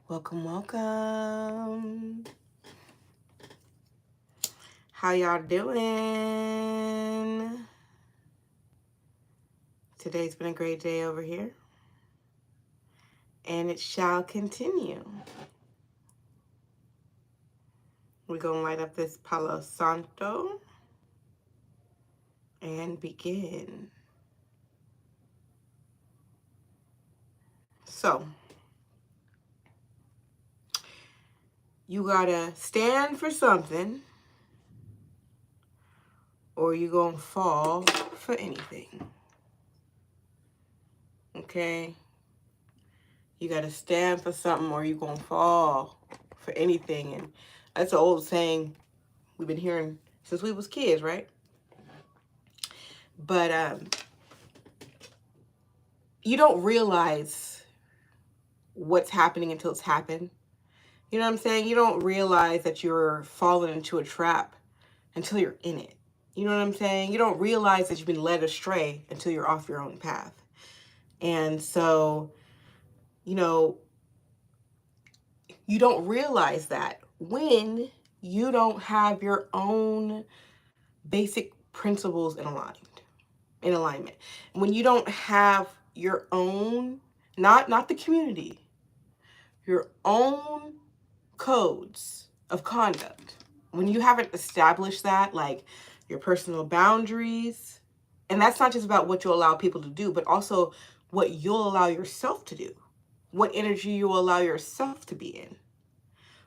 Welcome, welcome. How y'all doing? Today's been a great day over here, and it shall continue. We're going to light up this Palo Santo and begin. So, you gotta stand for something, or you gonna fall for anything. Okay? You gotta stand for something, or you gonna fall for anything. And that's an old saying we've been hearing since we was kids, right? But you don't realize what's happening until it's happened. You know what I'm saying? You don't realize that you're falling into a trap until you're in it. You know what I'm saying? You don't realize that you've been led astray until you're off your own path. And so, you know, you don't realize that when you don't have your own basic principles in alignment. When you don't have your own, not the community, your own codes of conduct. When you haven't established that, like your personal boundaries, and that's not just about what you allow people to do, but also what you'll allow yourself to do, what energy you will allow yourself to be in.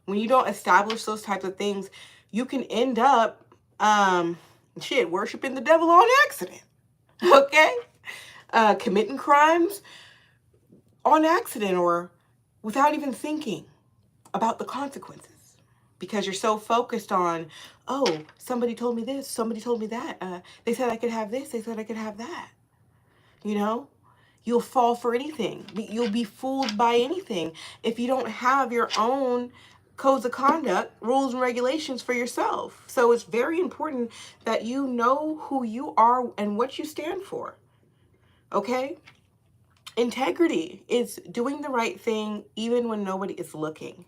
When you don't establish those types of things, you can end up, worshiping the devil on accident, okay? Committing crimes on accident or without even thinking about the consequences. Because you're so focused on, oh, somebody told me this, somebody told me that. They said I could have this, they said I could have that. You know, you'll fall for anything. You'll be fooled by anything if you don't have your own codes of conduct, rules and regulations for yourself. So it's very important that you know who you are and what you stand for. Okay? Integrity is doing the right thing even when nobody is looking.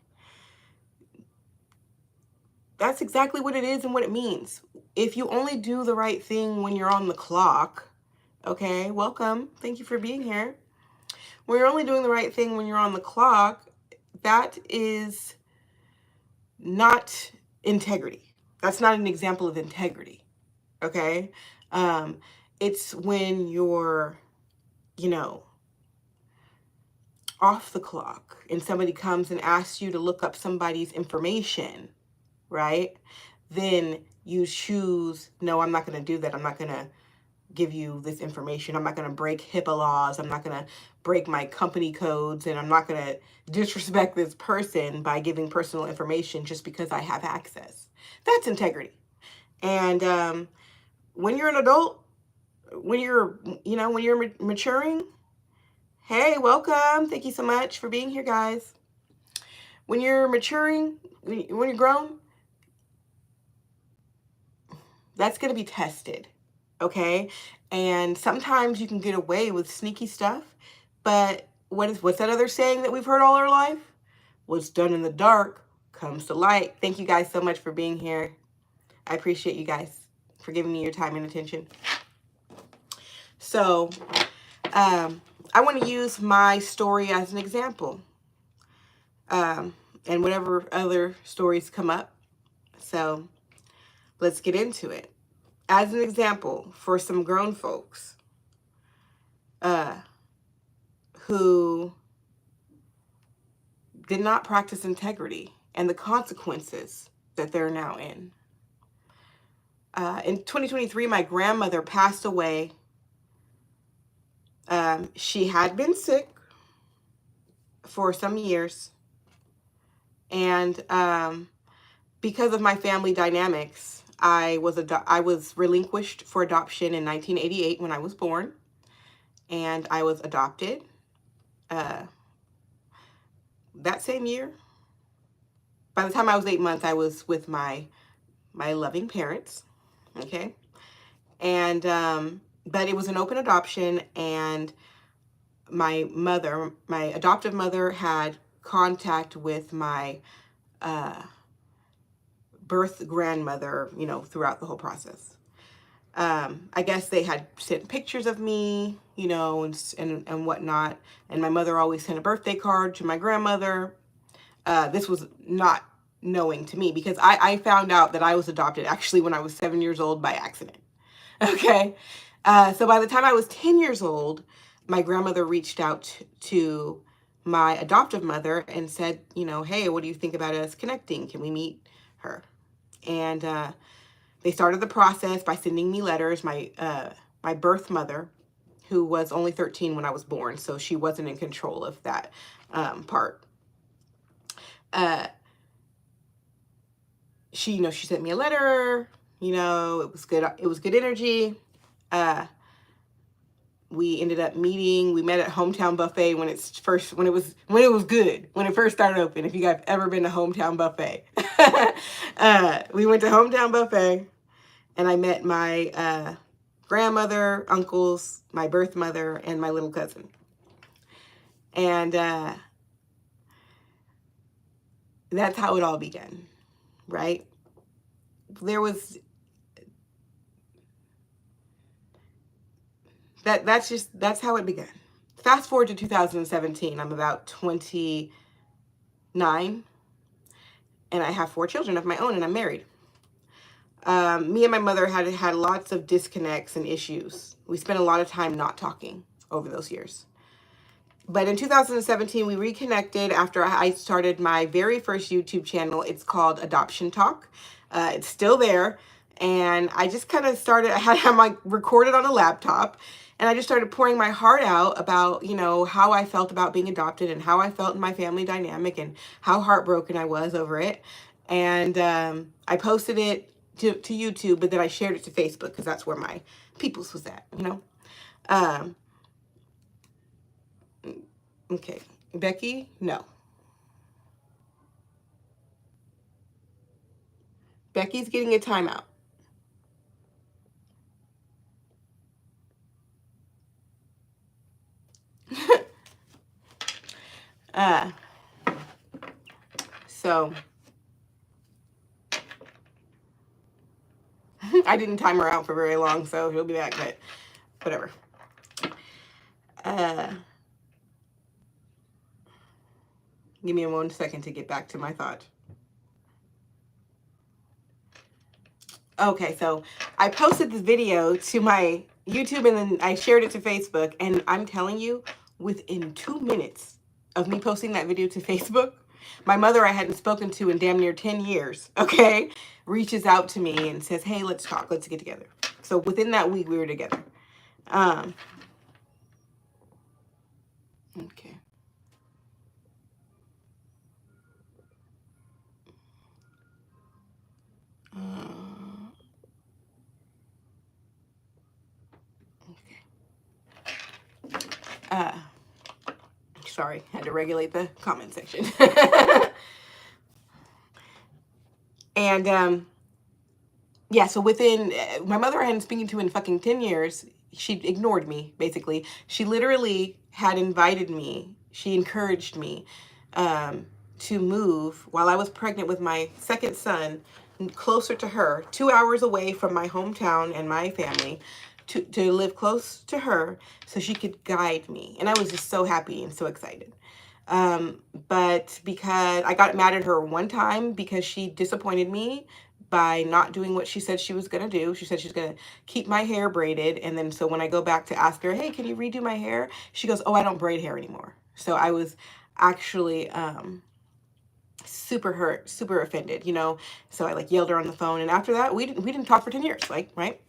That's exactly what it is and what it means. If you only do the right thing when you're on the clock, okay, welcome. Thank you for being here. When you're only doing the right thing when you're on the clock, that is not integrity. That's not an example of integrity, okay? It's when you're, off the clock and somebody comes and asks you to look up somebody's information, right? Then you choose, no, I'm not going to do that. I'm not going to give you this information. I'm not going to break HIPAA laws. I'm not going to break my company codes, and I'm not going to disrespect this person by giving personal information just because I have access. That's integrity. And when you're an adult, when you're maturing, hey, welcome. Thank you so much for being here, guys. When you're maturing, when you're grown, that's going to be tested, okay? And sometimes you can get away with sneaky stuff, but what's that other saying that we've heard all our life? What's done in the dark comes to light. Thank you guys so much for being here. I appreciate you guys for giving me your time and attention. So, I want to use my story as an example, and whatever other stories come up. So, let's get into it. As an example, for some grown folks who did not practice integrity and the consequences that they're now in. In 2023, my grandmother passed away. She had been sick for some years. And because of my family dynamics, I was relinquished for adoption in 1988 when I was born. And I was adopted that same year. By the time I was 8 months, I was with my loving parents, okay? And, but it was an open adoption, and my adoptive mother had contact with my birth grandmother, you know, throughout the whole process. I guess they had sent pictures of me, you know, and whatnot. And my mother always sent a birthday card to my grandmother. This was not knowing to me, because I found out that I was adopted actually when I was 7 years old by accident. Okay. So by the time I was 10 years old, my grandmother reached out to my adoptive mother and said, you know, hey, what do you think about us connecting? Can we meet her? And they started the process by sending me letters. My birth mother, who was only 13 when I was born, so she wasn't in control of that part. She, you know, she sent me a letter. You know, it was good. It was good energy. We ended up meeting. We met at Hometown Buffet when it first started open. If you guys have ever been to Hometown Buffet, we went to Hometown Buffet, and I met my grandmother, uncles, my birth mother, and my little cousin. And that's how it all began, right? That's how it began. Fast forward to 2017, I'm about 29, and I have 4 children of my own, and I'm married. Me and my mother had lots of disconnects and issues. We spent a lot of time not talking over those years. But in 2017, we reconnected after I started my very first YouTube channel. It's called Adoption Talk. It's still there. And I just kind of started, I had my recorded on a laptop, and I just started pouring my heart out about, you know, how I felt about being adopted and how I felt in my family dynamic and how heartbroken I was over it. And I posted it to YouTube, but then I shared it to Facebook because that's where my peoples was at, you know. Okay, Becky, no. Becky's getting a timeout. So I didn't time her out for very long, so she'll be back, but whatever. Give me 1 second to get back to my thought. Okay, so I posted this video to my YouTube, and then I shared it to Facebook, and I'm telling you, within 2 minutes of me posting that video to Facebook, my mother, I hadn't spoken to in damn near 10 years, okay, reaches out to me and says, hey, let's talk, let's get together. So within that week, we were together. Okay. Sorry, had to regulate the comment section. And yeah, so within, my mother I hadn't spoken to in fucking 10 years. She ignored me, basically. She literally had invited me, she encouraged me to move while I was pregnant with my second son, closer to her, 2 hours away from my hometown and my family, to live close to her so she could guide me. And I was just so happy and so excited. But because I got mad at her one time because she disappointed me by not doing what she said she was going to do. She said she's going to keep my hair braided. And then so when I go back to ask her, hey, can you redo my hair? She goes, oh, I don't braid hair anymore. So I was actually super hurt, super offended, you know. So I like yelled her on the phone. And after that, we didn't talk for 10 years, like, right?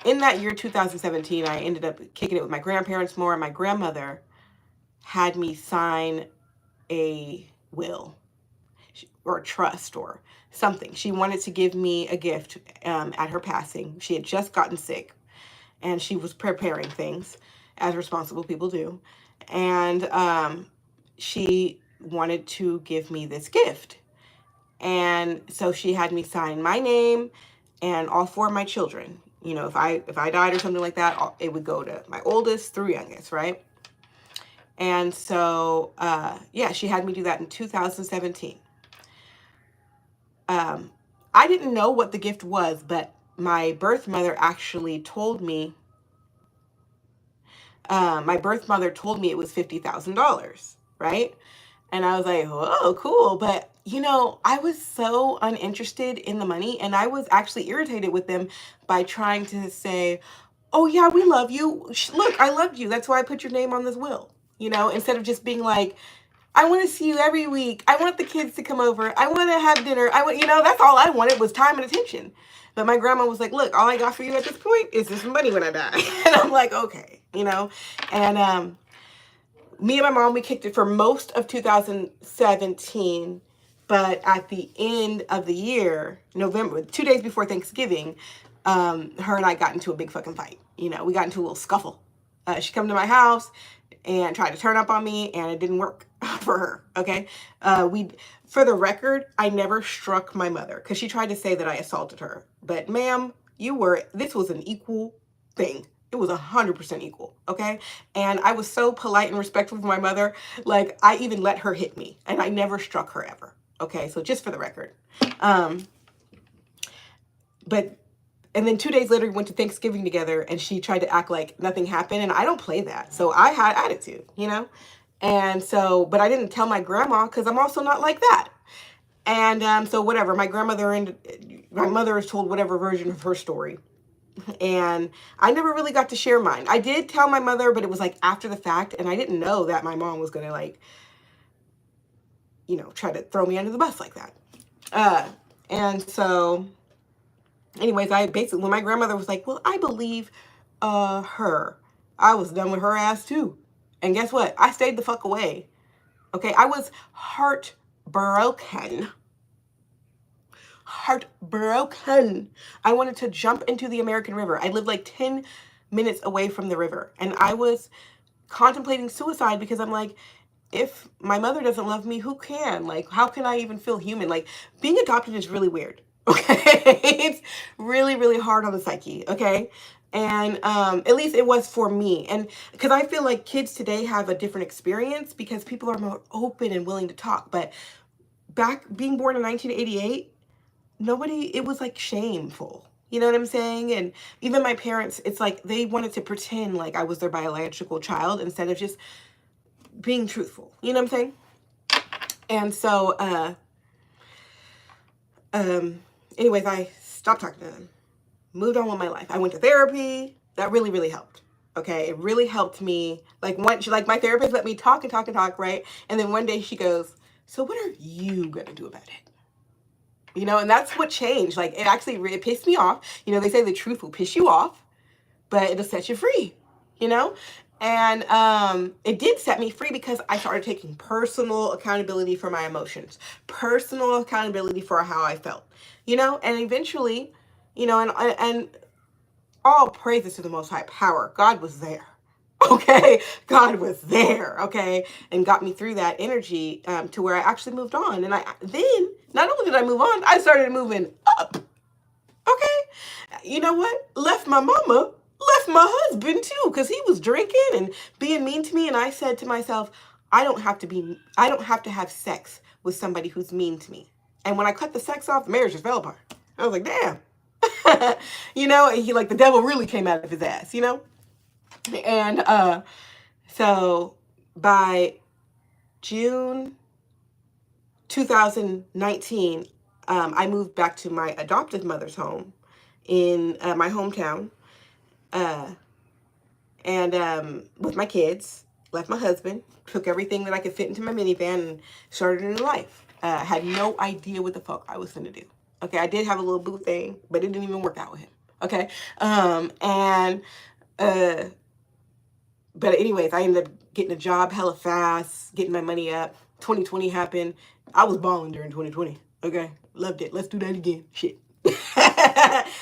In that year, 2017, I ended up kicking it with my grandparents more. And my grandmother had me sign a will or a trust or something. She wanted to give me a gift at her passing. She had just gotten sick, and she was preparing things, as responsible people do. And she wanted to give me this gift. And so she had me sign my name and all 4 of my children. You know, if I died or something like that, it would go to my oldest through youngest, right? And so, yeah, she had me do that in 2017. I didn't know what the gift was, but my birth mother actually told me, it was $50,000, right? And I was like, oh, cool. But, you know, I was so uninterested in the money, and I was actually irritated with them by trying to say, oh, yeah, we love you. Look, I loved you. That's why I put your name on this will, you know, instead of just being like, I want to see you every week. I want the kids to come over. I want to have dinner. I want, you know, that's all I wanted was time and attention. But my grandma was like, look, all I got for you at this point is this money when I die. And I'm like, okay, you know, and, me and my mom, we kicked it for most of 2017, but at the end of the year, November, 2 days before Thanksgiving, her and I got into a big fucking fight. You know, we got into a little scuffle. She come to my house and tried to turn up on me, and it didn't work for her, okay? For the record, I never struck my mother because she tried to say that I assaulted her. But ma'am, this was an equal thing. It was 100% equal, okay? And I was so polite and respectful for my mother. Like, I even let her hit me, and I never struck her ever, okay? So just for the record. And then 2 days later, we went to Thanksgiving together, and she tried to act like nothing happened, and I don't play that. So I had attitude, you know? And so, but I didn't tell my grandma because I'm also not like that. And so whatever, my mother has told whatever version of her story. And I never really got to share mine. I did tell my mother, but it was like after the fact, and I didn't know that my mom was going to, like, you know, try to throw me under the bus like that. And so anyways, when my grandmother was like, well, I believe her, I was done with her ass too. And guess what? I stayed the fuck away. Okay, I was heartbroken. I wanted to jump into the American River. I lived like 10 minutes away from the river, and I was contemplating suicide because I'm like, if my mother doesn't love me, who can? Like, how can I even feel human? Like, being adopted is really weird, okay? It's really, really hard on the psyche, okay? And at least it was for me. And because I feel like kids today have a different experience because people are more open and willing to talk. But back being born in 1988, it was like shameful. You know what I'm saying? And even my parents, it's like they wanted to pretend like I was their biological child instead of just being truthful. You know what I'm saying? And so, anyways, I stopped talking to them, moved on with my life. I went to therapy. That really, really helped. Okay. It really helped me. Like my therapist let me talk and talk and talk. Right. And then one day she goes, so what are you going to do about it? You know, and that's what changed. Like, it pissed me off. You know, they say the truth will piss you off, but it'll set you free, you know? And it did set me free because I started taking personal accountability for my emotions, personal accountability for how I felt, you know? And eventually, you know, and all praises to the Most High Power. God was there. Okay, God was there, okay, and got me through that energy to where I actually moved on. And then, not only did I move on, I started moving up, okay? You know what? Left my mama, left my husband too, because he was drinking and being mean to me. And I said to myself, I don't have to have sex with somebody who's mean to me. And when I cut the sex off, the marriage just fell apart. I was like, damn. You know, the devil really came out of his ass, you know? And so by June 2019, I moved back to my adoptive mother's home in my hometown, and with my kids, left my husband, took everything that I could fit into my minivan, and started a new life. Had no idea what the fuck I was going to do. Okay, I did have a little boo thing, but it didn't even work out with him. Okay, but anyways, I ended up getting a job hella fast, getting my money up. 2020 happened. I was balling during 2020. Okay, loved it. Let's do that again. Shit.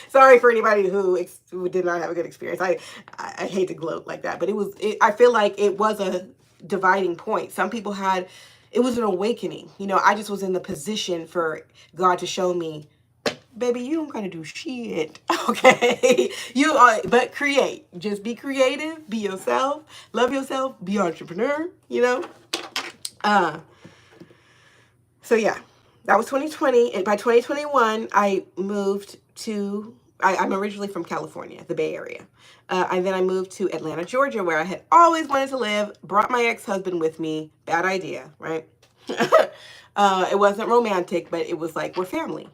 Sorry for anybody who did not have a good experience. I hate to gloat like that, but I feel like it was a dividing point. Some people it was an awakening. You know, I just was in the position for God to show me baby, you don't gotta do shit. Okay. But create. Just be creative, be yourself, love yourself, be an entrepreneur, you know? So yeah, that was 2020. And by 2021, I moved to, I'm originally from California, the Bay Area. And then I moved to Atlanta, Georgia, where I had always wanted to live, brought my ex-husband with me. Bad idea, right? It wasn't romantic, but it was like, we're family.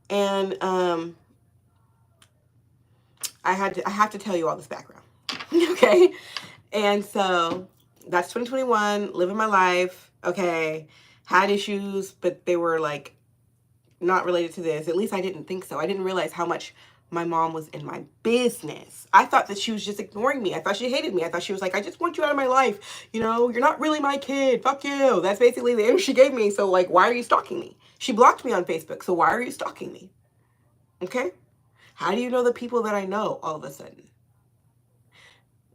And I have to tell you all this background. Okay. And so that's 2021, living my life. Okay. Had issues, but they were like not related to this. At least I didn't think so. I didn't realize how much my mom was in my business. I thought that she was just ignoring me. I thought she hated me. I thought she was like, I just want you out of my life. You know, you're not really my kid. Fuck you. That's basically the energy she gave me. So like, why are you stalking me? She blocked me on Facebook. So why are you stalking me? Okay. How do you know the people that I know all of a sudden?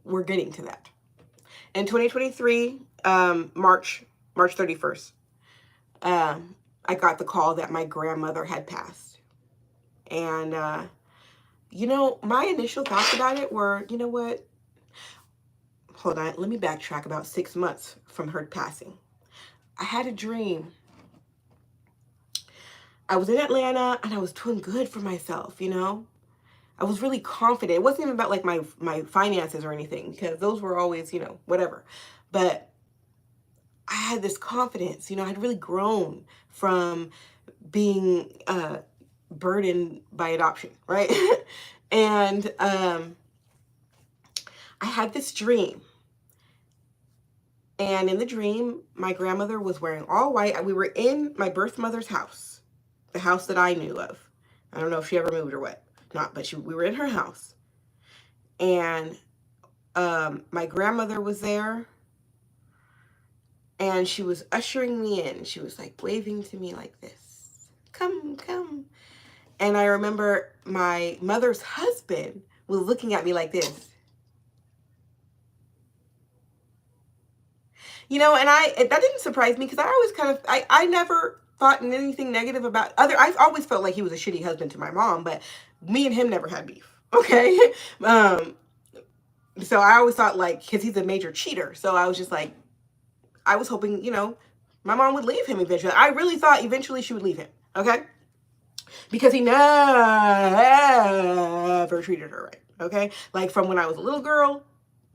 We're getting to that. In 2023, March 31st, I got the call that my grandmother had passed. And, you know, my initial thoughts about it were, you know what? Hold on. Let me backtrack about 6 months from her passing. I had a dream. I was in Atlanta and I was doing good for myself, you know? I was really confident. It wasn't even about like my finances or anything, because those were always, you know, whatever. But I had this confidence, you know, I'd really grown from being burdened by adoption, right? And I had this dream. And in the dream, my grandmother was wearing all white. We were in my birth mother's house, the house that I knew of. I don't know if she ever moved or what. Not, but we were in her house. And my grandmother was there. And she was ushering me in. She was like waving to me like this. Come, come. And I remember my mother's husband was looking at me like this. You know, and that didn't surprise me, because I always kind of, I never thought anything negative about I've always felt like he was a shitty husband to my mom, but me and him never had beef. Okay. So I always thought, like, because he's a major cheater. So I was just like, I was hoping, you know, my mom would leave him eventually. I really thought eventually she would leave him. Okay. Because he never treated her right. Okay. Like from when I was a little girl.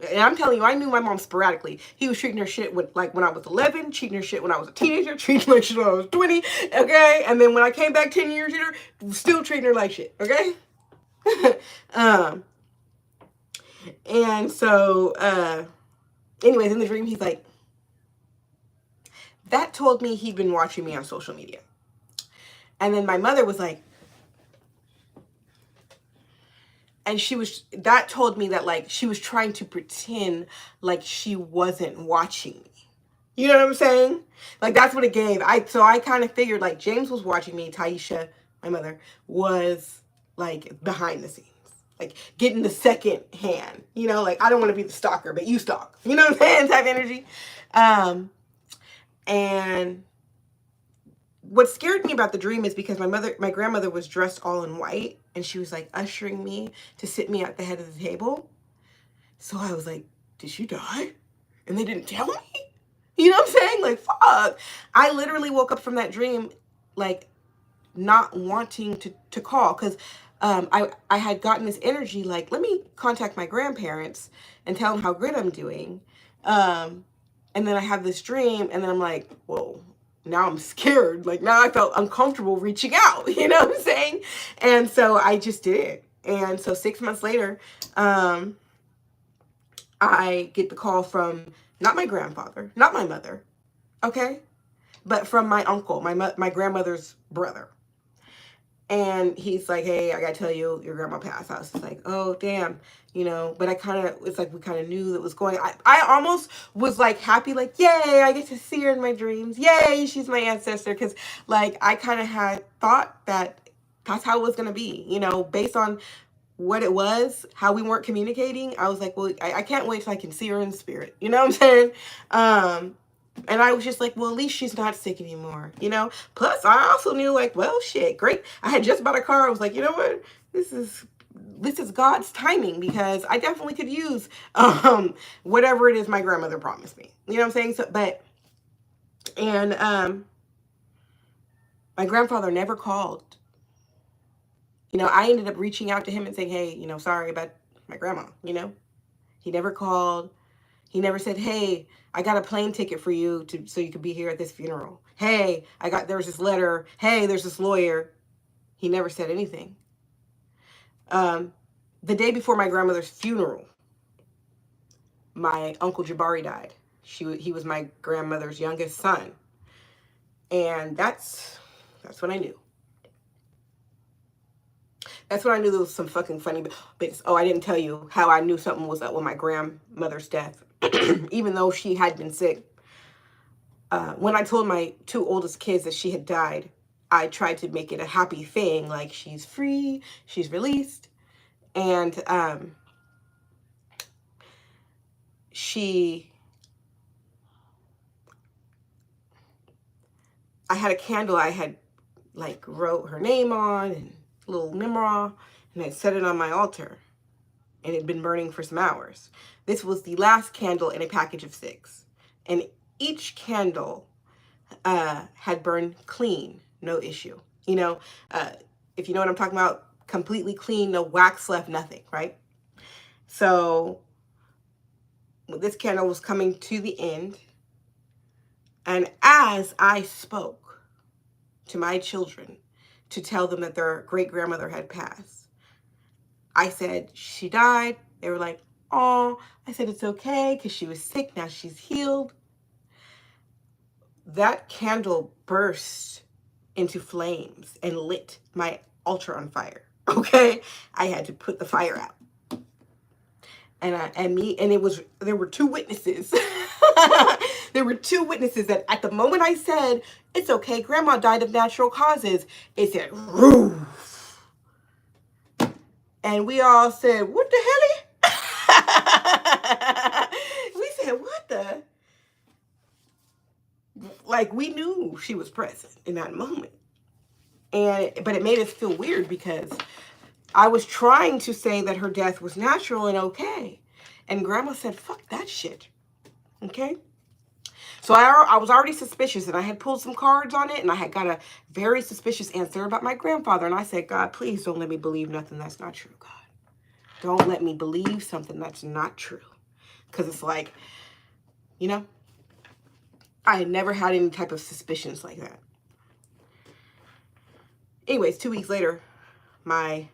And I'm telling you, I knew my mom sporadically. He was treating her shit when I was 11, treating her shit when I was a teenager, treating her shit when I was 20, okay? And then when I came back 10 years later, still treating her like shit, okay? And so, anyways, in the dream, he's like, that told me he'd been watching me on social media. And then my mother was like, and that told me that, like, she was trying to pretend like she wasn't watching me. You know what I'm saying? Like, that's what it gave. So I kind of figured, like, James was watching me. Taisha, my mother, was, like, behind the scenes. Like, getting the second hand. You know, like, I don't want to be the stalker, but you stalk. You know what I'm saying? Type energy. And what scared me about the dream is because my grandmother was dressed all in white, and she was like ushering me to sit me at the head of the table. So I was like, did she die? And they didn't tell me? You know what I'm saying? Like, fuck. I literally woke up from that dream, like, not wanting to call, because I had gotten this energy, like, let me contact my grandparents and tell them how good I'm doing. And then I have this dream, and then I'm like, whoa. Now I'm scared. Like, now I felt uncomfortable reaching out, you know what I'm saying? And so I just did it. And so 6 months later, I get the call from not my grandfather, not my mother, okay? But from my uncle, my grandmother's brother. And he's like, hey, I gotta tell you, your grandma passed. I was just like, oh, damn, you know, but it's like we kind of knew that was going. I almost was like happy, like, yay, I get to see her in my dreams. Yay, she's my ancestor. Because, like, I kind of had thought that that's how it was gonna be, you know, based on what it was, how we weren't communicating. I was like, well, I can't wait till I can see her in spirit. You know what I'm saying? And I was just like, well, at least she's not sick anymore, you know? Plus, I also knew, like, well, shit, great. I had just bought a car. I was like, you know what? This is God's timing, because I definitely could use whatever it is my grandmother promised me. You know what I'm saying? So, but, and my grandfather never called. You know, I ended up reaching out to him and saying, hey, you know, sorry about my grandma, you know? He never called. He never said, hey, I got a plane ticket for you so you could be here at this funeral. Hey, there's this letter. Hey, there's this lawyer. He never said anything. The day before my grandmother's funeral, my Uncle Jabari died. He was my grandmother's youngest son. And that's when I knew. That's when I knew there was some fucking funny bits. Oh, I didn't tell you how I knew something was up with my grandmother's death. Even though she had been sick. When I told my two oldest kids that she had died, I tried to make it a happy thing. Like, she's free, she's released. And I had a candle I had, like, wrote her name on, and a little memoir, and I set it on my altar. And it had been burning for some hours. This was the last candle in a package of 6. And each candle had burned clean, no issue. You know, if you know what I'm talking about, completely clean, no wax left, nothing, right? So this candle was coming to the end. And as I spoke to my children to tell them that their great-grandmother had passed, I said, she died. They were like, oh. I said, it's okay, because she was sick. Now she's healed. That candle burst into flames and lit my altar on fire. Okay? I had to put the fire out. There were 2 witnesses. There were 2 witnesses that at the moment I said, it's okay, Grandma died of natural causes, it said, roof. And we all said, what the hell? We said, what the? Like, we knew she was present in that moment. But it made us feel weird, because I was trying to say that her death was natural and okay. And Grandma said, fuck that shit. Okay? So I was already suspicious, and I had pulled some cards on it, and I had got a very suspicious answer about my grandfather. And I said, God, please don't let me believe nothing that's not true, God. Don't let me believe something that's not true. Because it's like, you know, I had never had any type of suspicions like that. Anyways, 2 weeks later, my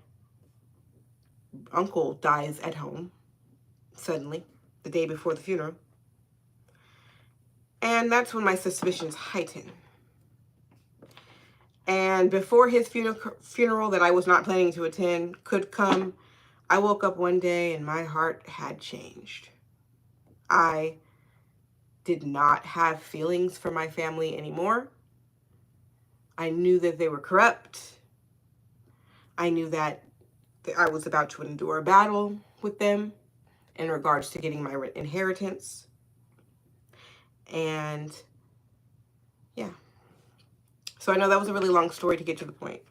uncle dies at home suddenly, the day before the funeral. And that's when my suspicions heighten. And before his funeral that I was not planning to attend could come, I woke up one day and my heart had changed. I did not have feelings for my family anymore. I knew that they were corrupt. I knew that I was about to endure a battle with them in regards to getting my inheritance. And yeah. So I know that was a really long story to get to the point.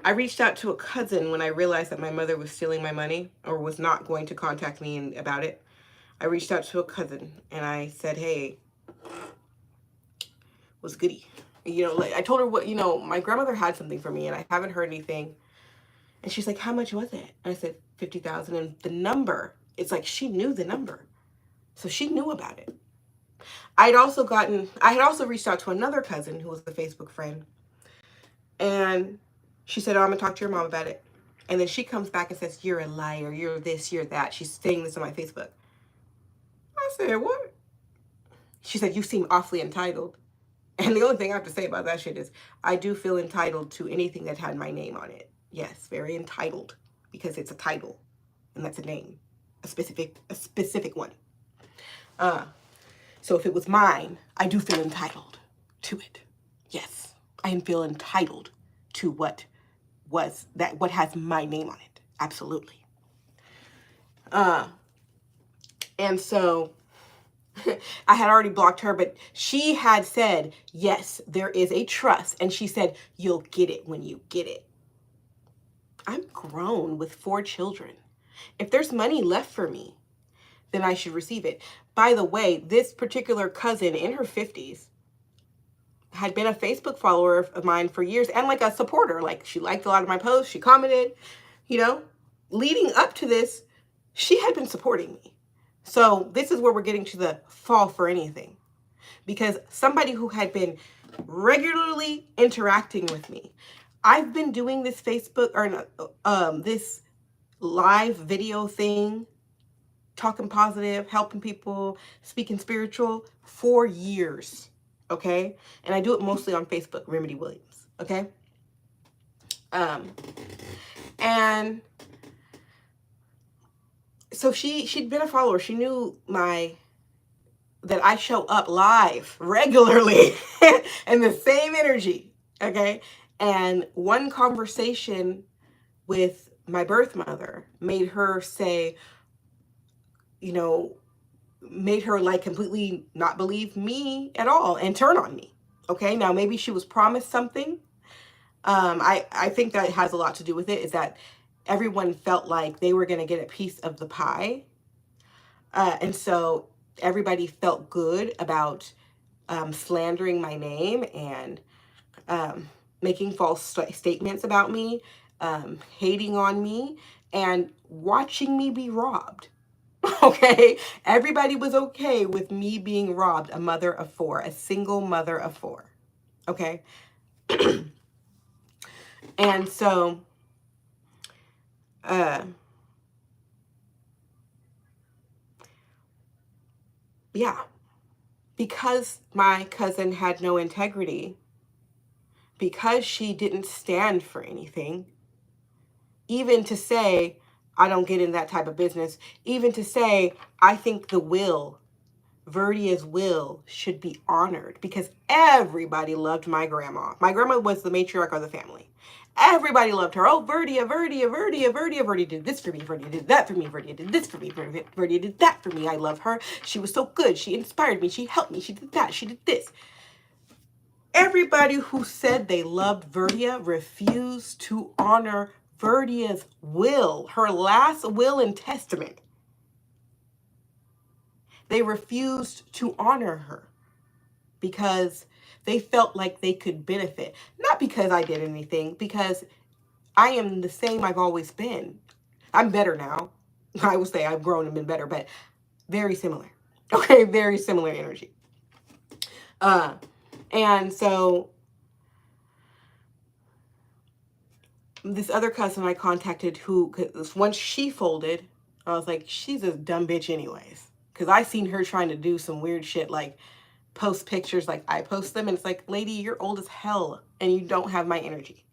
I reached out to a cousin when I realized that my mother was stealing my money or was not going to contact me about it. I reached out to a cousin and I said, hey, what's goody? You know, like, I told her what, you know, my grandmother had something for me and I haven't heard anything. And she's like, how much was it? And I said, 50,000. And the number, it's like she knew the number. So she knew about it. I had also reached out to another cousin who was a Facebook friend. And she said, oh, I'm going to talk to your mom about it. And then she comes back and says, you're a liar. You're this, you're that. She's saying this on my Facebook. I said, what? She said, you seem awfully entitled. And the only thing I have to say about that shit is I do feel entitled to anything that had my name on it. Yes, very entitled, because it's a title and that's a name, a specific one. So if it was mine, I do feel entitled to it. Yes, I feel entitled to what has my name on it. Absolutely. And so I had already blocked her, but she had said, yes, there is a trust. And she said, you'll get it when you get it. I'm grown with 4 children. If there's money left for me, then I should receive it. By the way, this particular cousin in her 50s had been a Facebook follower of mine for years and like a supporter. Like she liked a lot of my posts. She commented, you know, leading up to this, she had been supporting me. So this is where we're getting to the fall for anything, because somebody who had been regularly interacting with me, I've been doing this Facebook or this live video thing, talking positive, helping people, speaking spiritual for years. Okay. And I do it mostly on Facebook, Remedy Williams. Okay. And so she'd been a follower. She knew that I show up live regularly and the same energy. Okay. And one conversation with my birth mother made her say, you know, made her like completely not believe me at all and turn on me. Okay. Now maybe she was promised something. I think that has a lot to do with it, is that everyone felt like they were going to get a piece of the pie. And so everybody felt good about slandering my name and making false statements about me, hating on me, and watching me be robbed. Okay, everybody was okay with me being robbed, a mother of 4, a single mother of 4. Okay. And so, yeah, because my cousin had no integrity, because she didn't stand for anything, even to say, I don't get in that type of business, even to say, I think the will, Verdie's will, should be honored, because everybody loved my grandma. My grandma was the matriarch of the family. Everybody loved her. Oh, Verdie did this for me. Verdie did that for me. Verdie did this for me. Verdie did that for me. I love her. She was so good. She inspired me. She helped me. She did that. She did this. Everybody who said they loved Verdie refused to honor Verdie's will, her last will and testament. They refused to honor her because they felt like they could benefit. Not because I did anything, because I am the same I've always been. I'm better now. I would say I've grown and been better, but very similar. Okay, very similar energy. And so this other cousin I contacted, who, once she folded, I was like, she's a dumb bitch anyways. Because I seen her trying to do some weird shit, like post pictures like I post them, and it's like, lady, you're old as hell and you don't have my energy.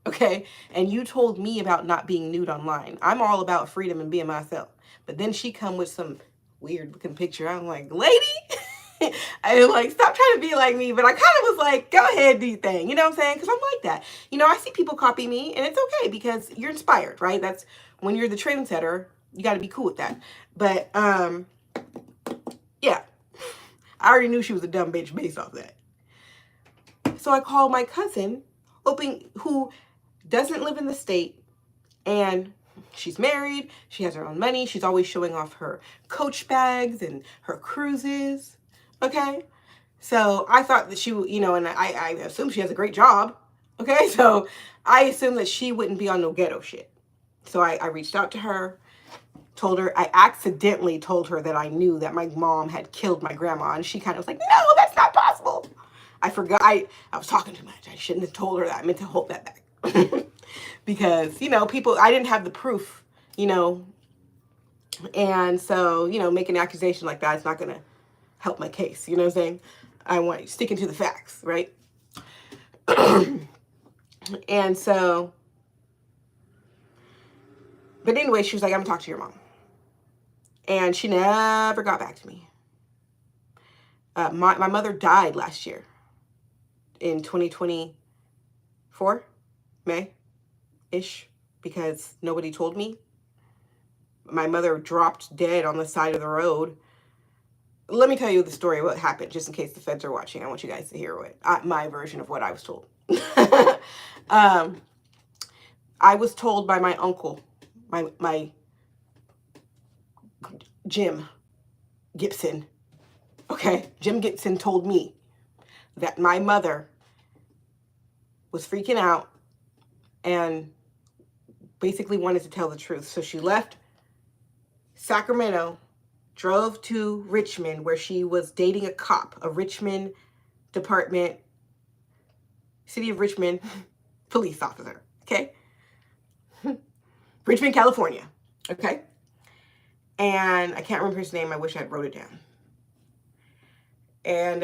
Okay? And you told me about not being nude online. I'm all about freedom and being myself. But then she come with some weird looking picture. I'm like, lady, I like, stop trying to be like me. But I kind of was like, go ahead, do your thing. You know what I'm saying? Because I'm like that. You know, I see people copy me, and it's okay because you're inspired, right? That's when you're the trendsetter, you got to be cool with that. But yeah, I already knew she was a dumb bitch based off that. So I called my cousin, who doesn't live in the state, and she's married, she has her own money, she's always showing off her Coach bags and her cruises. Okay, so I thought that she, you know, and I assume she has a great job. Okay, so I assumed that she wouldn't be on no ghetto shit. So I reached out to her, told her, I accidentally told her that I knew that my mom had killed my grandma, and she kind of was like, no, that's not possible. I forgot, I was talking too much. I shouldn't have told her that. I meant to hold that back. Because, you know, I didn't have the proof, you know, and so, you know, making an accusation like that is not going to help my case, you know what I'm saying? I want sticking to the facts, right? And so, but anyway, she was like, I'm gonna talk to your mom. And she never got back to me. My mother died last year in 2024, May-ish, because nobody told me. My mother dropped dead on the side of the road let me tell you the story of what happened, just in case the feds are watching. I want you guys to hear my version of what I was told. um, I was told by my uncle, my Jim Gibson. Okay, Jim Gibson told me that my mother was freaking out and basically wanted to tell the truth. So she left Sacramento, drove to Richmond, where she was dating a cop, a Richmond department, city of Richmond police officer. Okay, Richmond, California. Okay, and I can't remember his name. I wish I wrote it down. And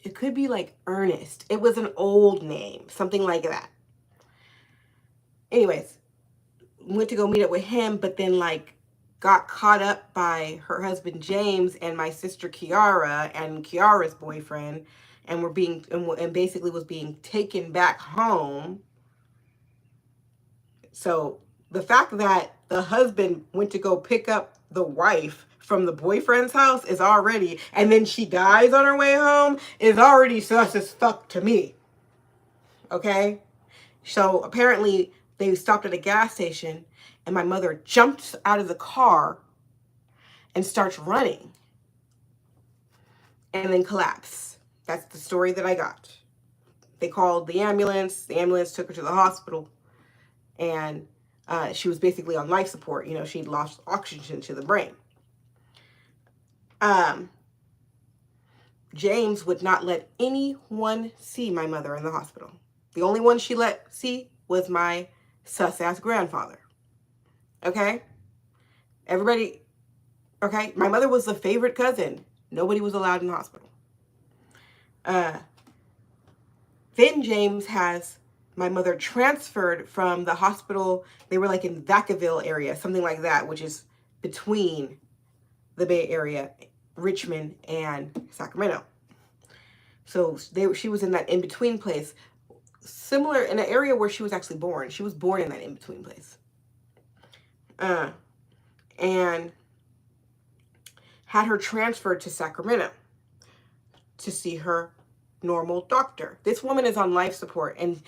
it could be like Ernest. It was an old name, something like that. Anyways, went to go meet up with him, but then like got caught up by her husband James and my sister Kiara and Kiara's boyfriend, and were being and basically was being taken back home. So the fact that the husband went to go pick up the wife from the boyfriend's house is already, and then she dies on her way home, is already sus as fuck to me. Okay? So apparently they stopped at a gas station and my mother jumps out of the car and starts running and then collapsed. That's the story that I got. They called the ambulance. The ambulance took her to the hospital, and she was basically on life support. You know, she'd lost oxygen to the brain. James would not let anyone see my mother in the hospital. The only one she let see was my sus-ass grandfather. Okay? Everybody, okay? My mother was the favorite cousin. Nobody was allowed in the hospital. Then James has my mother transferred from the hospital. They were like in Vacaville area, something like that, which is between the Bay Area, Richmond, and Sacramento. So she was in that in-between place, similar in an area where she was actually born. She was born in that in-between place. And had her transferred to Sacramento to see her normal doctor. This woman is on life support, and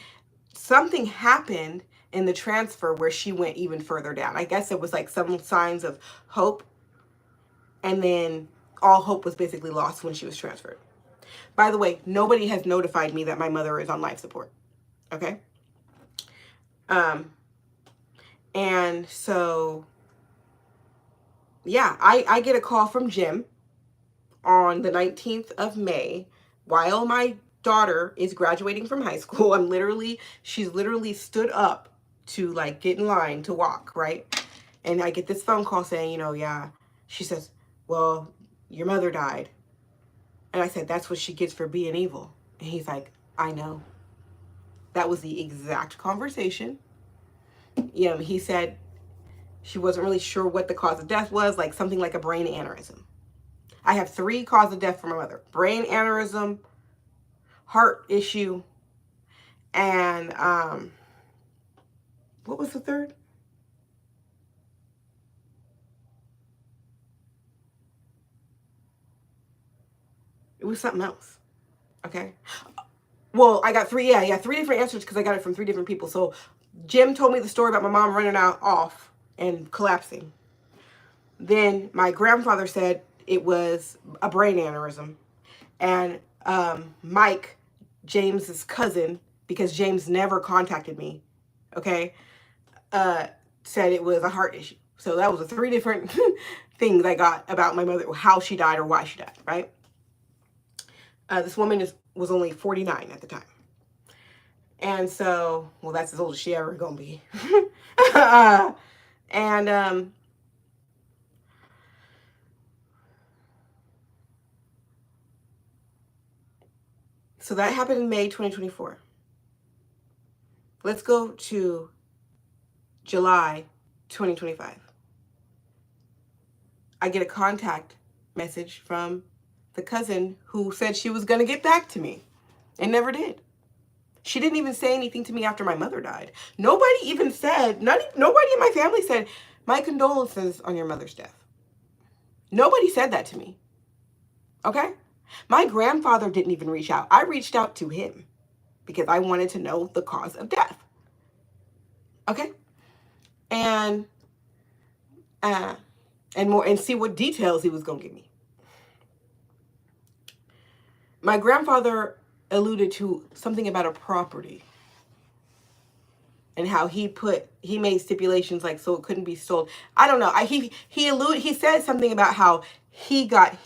something happened in the transfer where she went even further down. I guess it was like some signs of hope, and then all hope was basically lost when she was transferred. By the way, nobody has notified me that my mother is on life support. Okay? And so, yeah, I get a call from Jim on the 19th of May while my daughter is graduating from high school. She's literally stood up to like get in line to walk, right? And I get this phone call saying, you know, yeah, she says, well, your mother died. And I said, that's what she gets for being evil. And he's like, I know. That was the exact conversation. You know, he said she wasn't really sure what the cause of death was, like something like a brain aneurysm. I have 3 causes of death for my mother: brain aneurysm, heart issue, and what was the third? It was something else. Okay. Well, I got 3. Yeah, 3 different answers because I got it from 3 different people. So Jim told me the story about my mom running off and collapsing. Then my grandfather said it was a brain aneurysm. And Mike, James's cousin, because James never contacted me, okay, said it was a heart issue. So that was the 3 different things I got about my mother, how she died or why she died, right? This woman was only 49 at the time. And so, well, that's as old as she ever gonna be. And so that happened in May 2024. Let's go to July 2025. I get a contact message from the cousin who said she was going to get back to me and never did. She didn't even say anything to me after my mother died. Nobody even said, nobody in my family said, my condolences on your mother's death. Nobody said that to me. Okay? My grandfather didn't even reach out. I reached out to him because I wanted to know the cause of death. Okay? And see what details he was going to give me. My grandfather alluded to something about a property and how he made stipulations like so it couldn't be sold. I don't know. He said something about how he got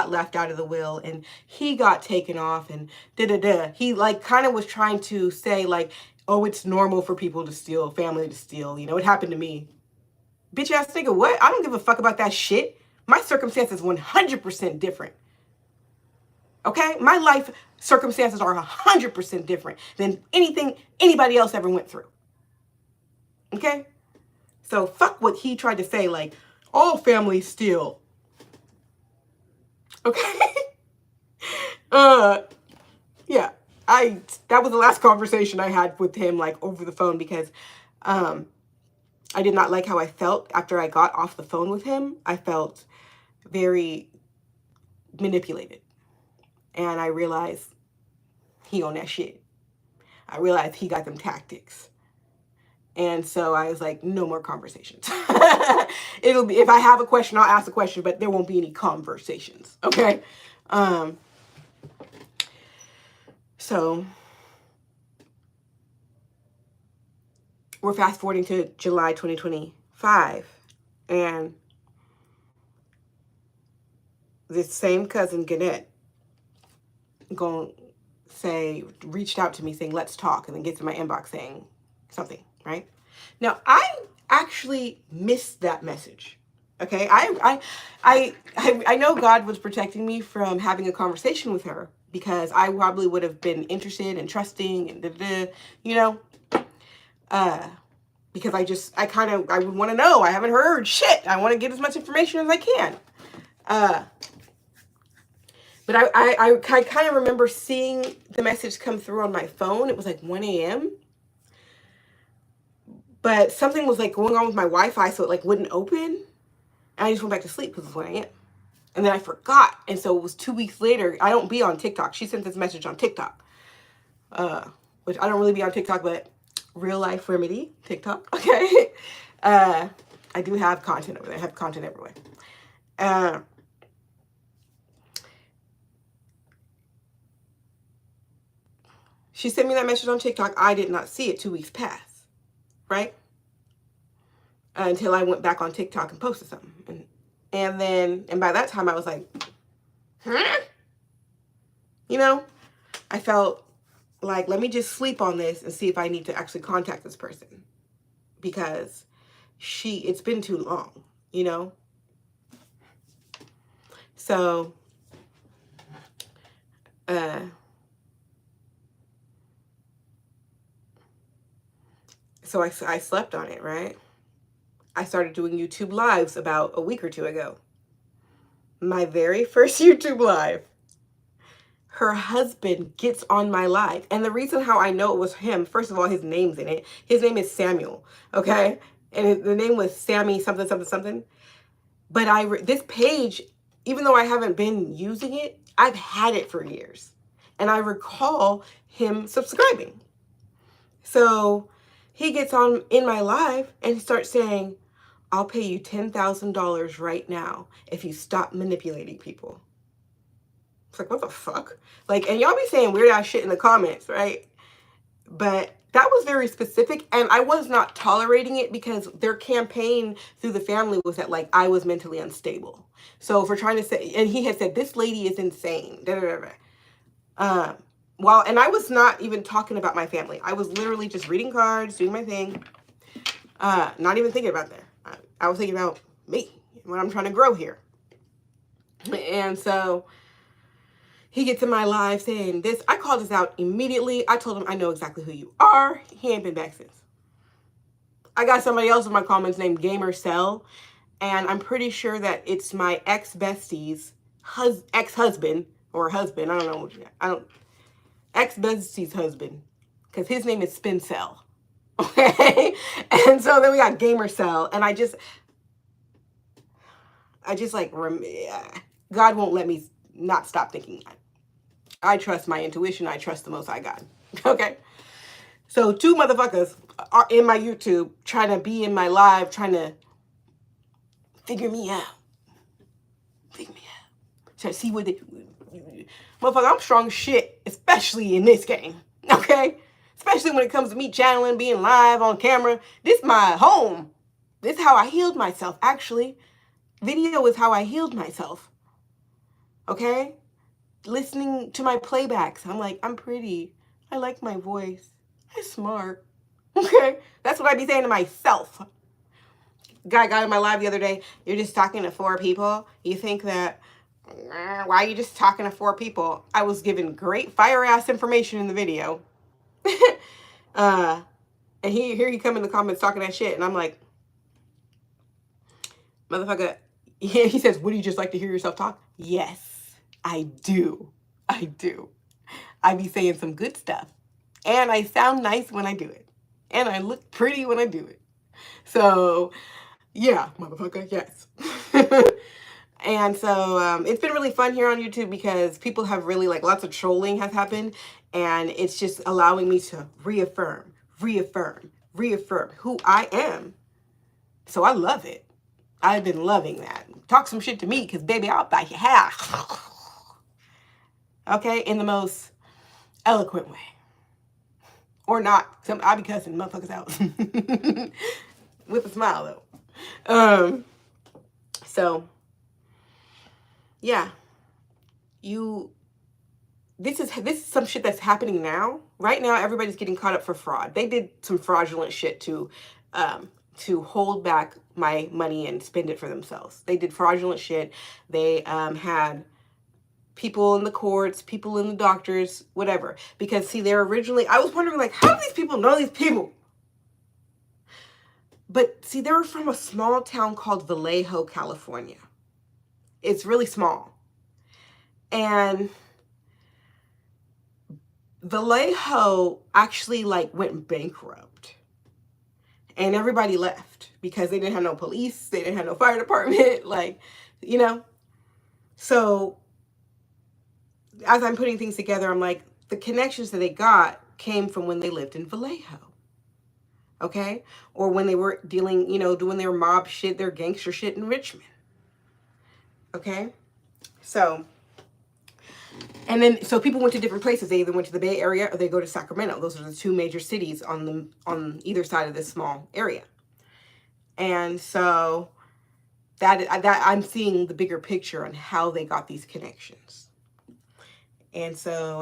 left out of the will and he got taken off and da-da-da. He like kind of was trying to say like, oh, it's normal for people to steal, family to steal. You know, it happened to me. Bitch ass nigga, what? I don't give a fuck about that shit. My circumstances 100% different. Okay? My life circumstances are 100% different than anything anybody else ever went through. Okay? So fuck what he tried to say, like, all families steal. Okay? Yeah. That was the last conversation I had with him, like, over the phone because, I did not like how I felt after I got off the phone with him. I felt very manipulated. And I realized he on that shit. I realized he got them tactics. And so I was like, no more conversations. It'll be, if I have a question, I'll ask a question, but there won't be any conversations. Okay? So we're fast forwarding to July 2025. And this same cousin, Gannett, reached out to me saying, let's talk, and then gets in my inbox saying something, right? Now, I actually missed that message. Okay, I know God was protecting me from having a conversation with her because I probably would have been interested and trusting and you know, because I would want to know. I haven't heard shit. I want to get as much information as I can. But I kind of remember seeing the message come through on my phone. It was like 1 a.m. But something was like going on with my Wi-Fi, so it like wouldn't open. And I just went back to sleep because it's 1 a.m. And then I forgot. And so it was 2 weeks later. I don't be on TikTok. She sent this message on TikTok. Which I don't really be on TikTok, but real life remedy TikTok. Okay. I do have content over there. I have content everywhere. She sent me that message on TikTok. I did not see it. 2 weeks passed, right? Until I went back on TikTok and posted something. And by that time I was like, huh? You know, I felt like, let me just sleep on this and see if I need to actually contact this person. Because it's been too long, you know? So, so I slept on it, right? I started doing YouTube lives about a week or two ago. My very first YouTube live. Her husband gets on my live. And the reason how I know it was him, first of all, his name's in it. His name is Samuel, okay? And the name was Sammy something, something, something. But this page, even though I haven't been using it, I've had it for years. And I recall him subscribing. So he gets on in my live and starts saying, I'll pay you $10,000 right now if you stop manipulating people. It's like, what the fuck? Like, and y'all be saying weird ass shit in the comments, right? But that was very specific, and I was not tolerating it because their campaign through the family was that, like, I was mentally unstable. So if we're trying to say, and he had said, this lady is insane, da, da, da, da. And I was not even talking about my family. I was literally just reading cards, doing my thing, not even thinking about that. I was thinking about me, what I'm trying to grow here. And so he gets in my live saying this. I called this out immediately. I told him, I know exactly who you are. He ain't been back since. I got somebody else in my comments named Gamer Cell, and I'm pretty sure that it's my ex-bestie's ex-husband or husband. I don't know. Ex-bestie's husband, because his name is Spin Cell. Okay? And so then we got Gamer Cell, and I just like, God won't let me not stop thinking that. I trust my intuition. I trust the Most High God. Okay. So 2 motherfuckers are in my YouTube trying to be in my live, trying to figure me out. Figure me out. Trying to see what they... Motherfucker, I'm strong as shit, especially in this game. Okay? Especially when it comes to me channeling, being live on camera. This is my home. This is how I healed myself, actually. Video is how I healed myself. Okay? Listening to my playbacks. I'm like, I'm pretty. I like my voice. I'm smart. Okay? That's what I be saying to myself. Guy got in my live the other day. You're just talking to 4 people. You think that, why are you just talking to 4 people? I was given great fire-ass information in the video. And here he come in the comments talking that shit. And I'm like, motherfucker. He says, would you just like to hear yourself talk? Yes, I do. I do. I be saying some good stuff. And I sound nice when I do it. And I look pretty when I do it. So, yeah, motherfucker, yes. And so it's been really fun here on YouTube because people have really, like, lots of trolling has happened. And it's just allowing me to reaffirm who I am. So I love it. I've been loving that. Talk some shit to me because, baby, I'll bite your hair. Okay? In the most eloquent way. Or not. I'll be cussing motherfuckers out. With a smile, though. So, yeah. This is some shit that's happening now. Right now, everybody's getting caught up for fraud. They did some fraudulent shit to hold back my money and spend it for themselves. They did fraudulent shit. They had people in the courts, people in the doctors, whatever. Because, see, they're originally... I was wondering, like, how do these people know these people? But, see, they were from a small town called Vallejo, California. It's really small. And Vallejo actually, like, went bankrupt. And everybody left because they didn't have no police. They didn't have no fire department. Like, you know. So, as I'm putting things together, I'm like, the connections that they got came from when they lived in Vallejo. Okay? Or when they were dealing, you know, doing their mob shit, their gangster shit in Richmond. Okay? So, and then, so people went to different places. They either went to the Bay Area or they go to Sacramento. Those are the 2 major cities on either side of this small area. And so that I'm seeing the bigger picture on how they got these connections. And so,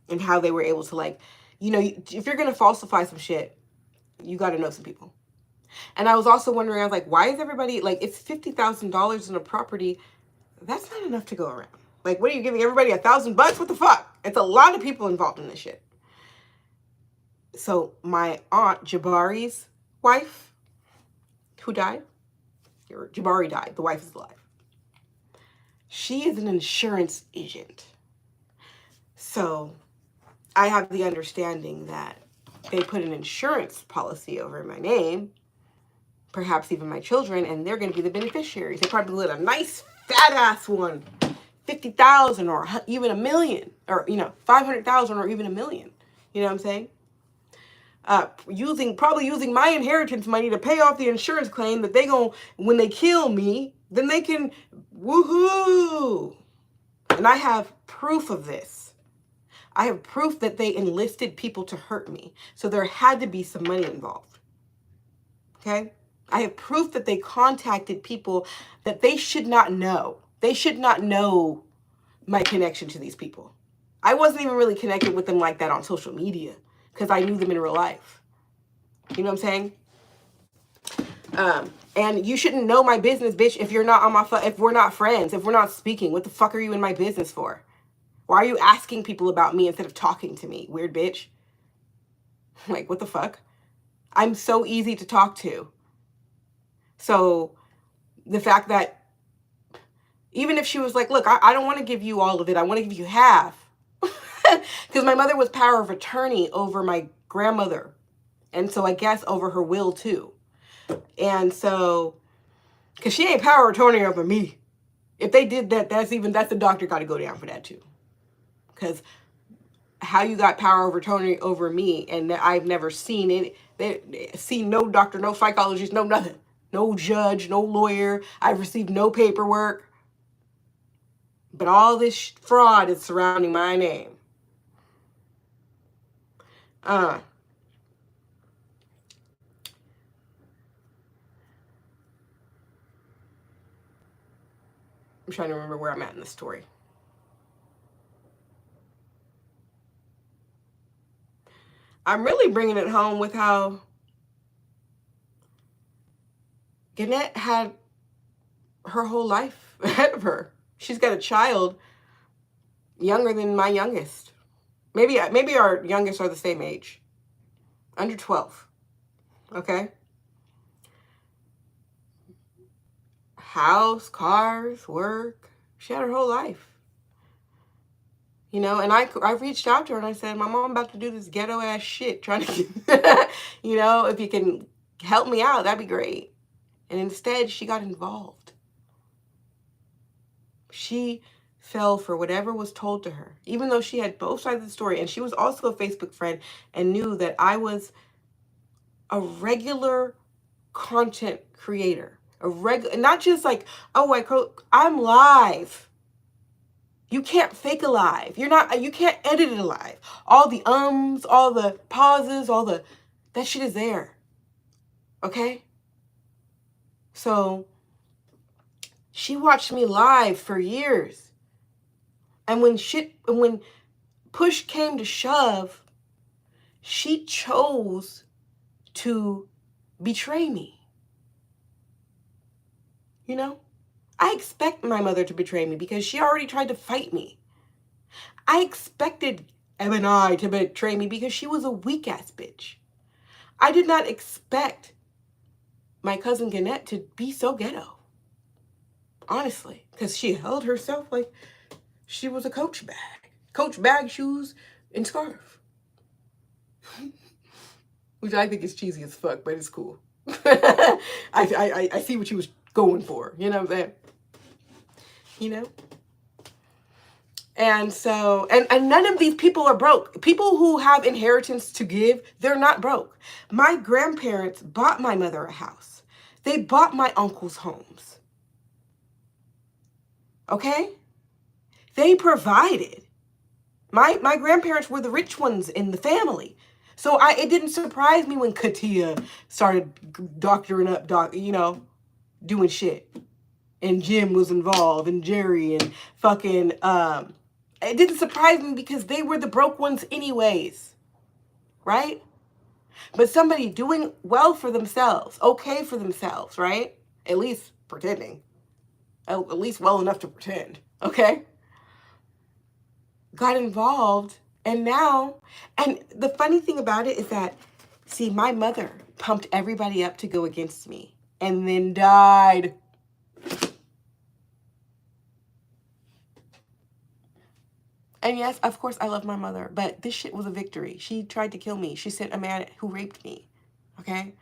and how they were able to, like, you know, if you're going to falsify some shit, you got to know some people. And I was also wondering, I was like, why is everybody, like, it's $50,000 in a property. That's not enough to go around. Like, what are you giving everybody $1,000? What the fuck? It's a lot of people involved in this shit. So my aunt Jabari's wife, who died, Jabari died. The wife is alive. She is an insurance agent. So I have the understanding that they put an insurance policy over my name, perhaps even my children, and they're going to be the beneficiaries. They probably let a nice fat ass one, 50,000 or even $1 million, or, you know, 500,000 or even $1 million. You know what I'm saying? Probably using my inheritance money to pay off the insurance claim that they gon' when they kill me, then they can woohoo. And I have proof of this. I have proof that they enlisted people to hurt me. So there had to be some money involved. Okay? I have proof that they contacted people that they should not know. They should not know my connection to these people. I wasn't even really connected with them like that on social media because I knew them in real life. You know what I'm saying? And you shouldn't know my business, bitch, if you're not on my if we're not friends, if we're not speaking. What the fuck are you in my business for? Why are you asking people about me instead of talking to me, weird bitch? Like, what the fuck? I'm so easy to talk to. So the fact that even if she was like, look, I don't want to give you all of it. I want to give you half. Because my mother was power of attorney over my grandmother. And so I guess over her will too. And so Because she ain't power of attorney over me. If they did that, that's the doctor got to go down for that too. Because how you got power of attorney over me, and I've never seen it. Seen no doctor, no psychologist, no nothing. No judge, no lawyer. I've received no paperwork. But all this fraud is surrounding my name. I'm trying to remember where I'm at in the story. I'm really bringing it home with how Gannett had her whole life ahead of her. She's got a child younger than my youngest. Maybe our youngest are the same age. Under 12. Okay? House, cars, work. She had her whole life. You know, and I reached out to her and I said, my mom about to do this ghetto ass shit trying to, you know, if you can help me out, that'd be great. And instead, she got involved. She fell for whatever was told to her, even though she had both sides of the story. And she was also a Facebook friend and knew that I was a regular content creator. Not just like, oh, I'm live. You can't fake a live. You can't edit it live. All the ums, all the pauses, that shit is there. Okay? So she watched me live for years. And when push came to shove, she chose to betray me. You know? I expect my mother to betray me because she already tried to fight me. I expected M&I to betray me because she was a weak-ass bitch. I did not expect my cousin Gannett to be so ghetto. Honestly. Because she held herself like she was a Coach bag. Coach bag, shoes, and scarf. Which I think is cheesy as fuck, but it's cool. I see what she was going for. You know what I'm saying? You know? And so, and none of these people are broke. People who have inheritance to give, they're not broke. My grandparents bought my mother a house. They bought my uncles homes. Okay? They provided. My grandparents were the rich ones in the family. So it didn't surprise me when Katia started doctoring up, doing shit. And Jim was involved, and Jerry, and fucking, it didn't surprise me because they were the broke ones anyways, right? But somebody doing well for themselves, okay for themselves, right? At least pretending. At least well enough to pretend, okay? Got involved, and now, and the funny thing about it is that, see, my mother pumped everybody up to go against me, and then died. And yes, of course, I love my mother, but this shit was a victory. She tried to kill me. She sent a man who raped me, okay?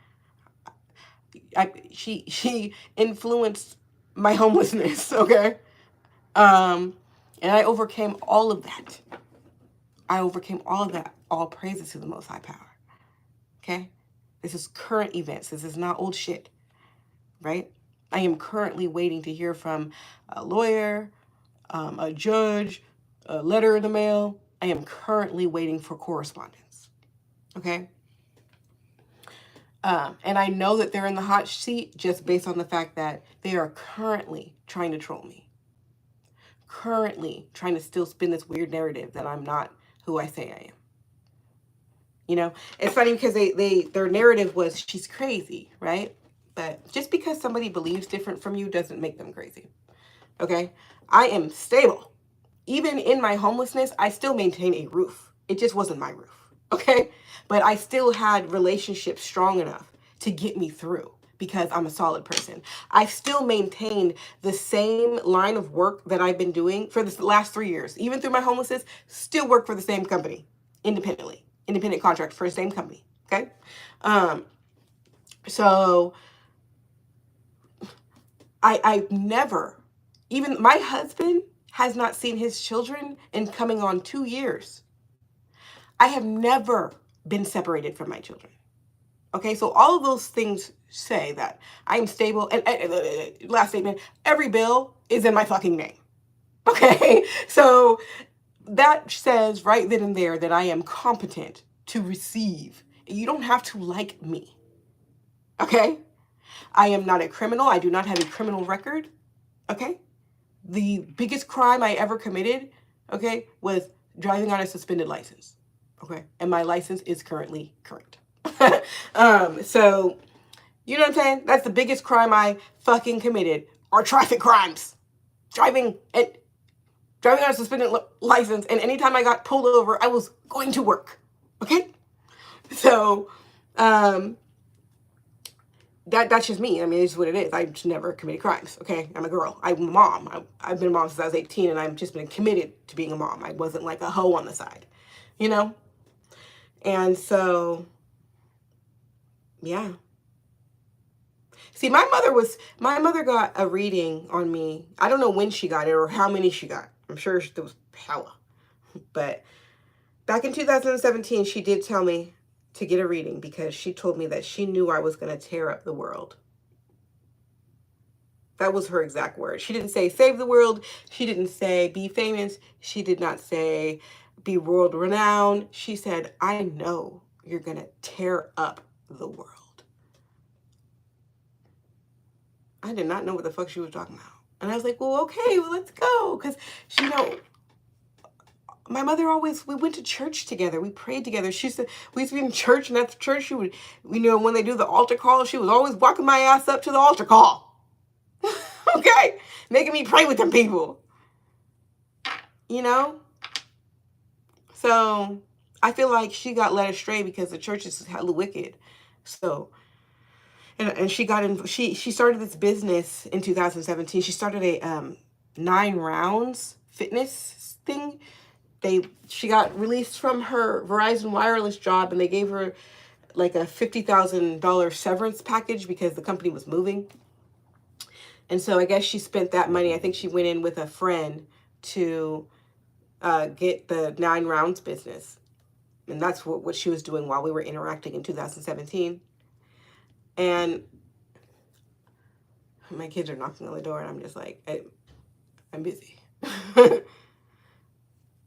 She influenced my homelessness, okay? And I overcame all of that. All praises to the Most High Power, okay? This is current events. This is not old shit, right? I am currently waiting to hear from a lawyer, a judge, a letter in the mail. I am currently waiting for correspondence. Okay? And I know that they're in the hot seat just based on the fact that they are currently trying to troll me. Currently trying to still spin this weird narrative that I'm not who I say I am. You know? It's funny because their narrative was she's crazy, right? But just because somebody believes different from you doesn't make them crazy. Okay? I am stable. Even in my homelessness, I still maintain a roof. It just wasn't my roof, okay? But I still had relationships strong enough to get me through because I'm a solid person. I still maintained the same line of work that I've been doing for the last 3 years. Even through my homelessness, still work for the same company, independently. Independent contract for the same company, okay? So I've never, even my husband has not seen his children in coming on 2 years. I have never been separated from my children. Okay, so all of those things say that I am stable. And last statement, every bill is in my fucking name. Okay, so that says right then and there that I am competent to receive. You don't have to like me. Okay, I am not a criminal. I do not have a criminal record. Okay, the biggest crime I ever committed, okay, was driving on a suspended license. Okay, and my license is currently current. So, you know what I'm saying? That's the biggest crime I fucking committed, are traffic crimes. Driving on a suspended license, and anytime I got pulled over, I was going to work. Okay? So, that's just me. I mean, it's what it is. I've just never committed crimes. Okay? I'm a girl. I'm a mom. I've been a mom since I was 18, and I've just been committed to being a mom. I wasn't like a hoe on the side. You know? And so, yeah. See, my mother got a reading on me. I don't know when she got it or how many she got. I'm sure there was hella. But back in 2017, she did tell me to get a reading because she told me that she knew I was going to tear up the world. That was her exact word. She didn't say save the world. She didn't say be famous. She did not say be world renowned. She said, I know you're going to tear up the world. I did not know what the fuck she was talking about. And I was like, well, okay, well, let's go. Because, you know, my mother always, we went to church together. We prayed together. We used to be in church, and after church, she would, you know, when they do the altar call, she was always walking my ass up to the altar call. Okay? Making me pray with them people. You know? So, I feel like she got led astray because the church is hella wicked. So, and she got in, she started this business in 2017. She started a 9 rounds fitness thing. She got released from her Verizon wireless job, and they gave her like a $50,000 severance package because the company was moving. And so I guess she spent that money. I think she went in with a friend to get the 9 rounds business. And that's what she was doing while we were interacting in 2017. And my kids are knocking on the door, and I'm just like, I'm busy.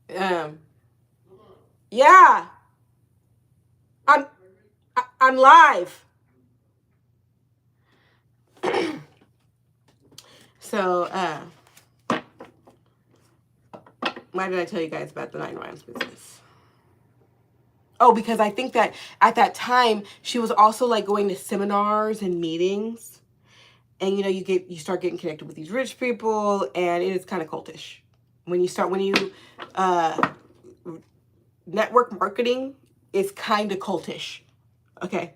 Yeah, I'm live. So, why did I tell you guys about the 9 rounds business? Oh, because I think that at that time she was also like going to seminars and meetings, and you know, you start getting connected with these rich people, and it is kind of cultish when you network marketing is kind of cultish. Okay,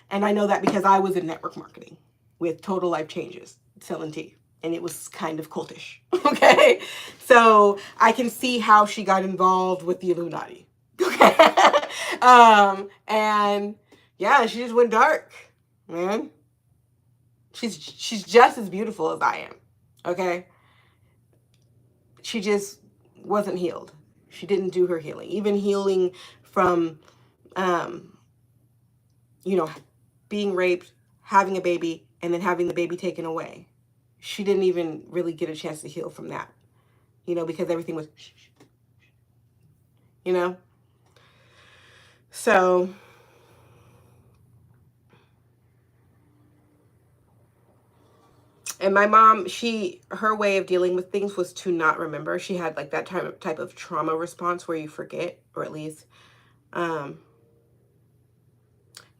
and I know that because I was in network marketing with Total Life Changes selling tea, and it was kind of cultish. Okay, so I can see how she got involved with the Illuminati. Okay. And yeah, she just went dark, man. She's just as beautiful as I am. Okay. She just wasn't healed. She didn't do her healing. Even healing from, you know, being raped, having a baby, and then having the baby taken away. She didn't even really get a chance to heal from that, you know, because everything was, you know. So, and my mom, her way of dealing with things was to not remember. She had like that type of trauma response where you forget, or at least,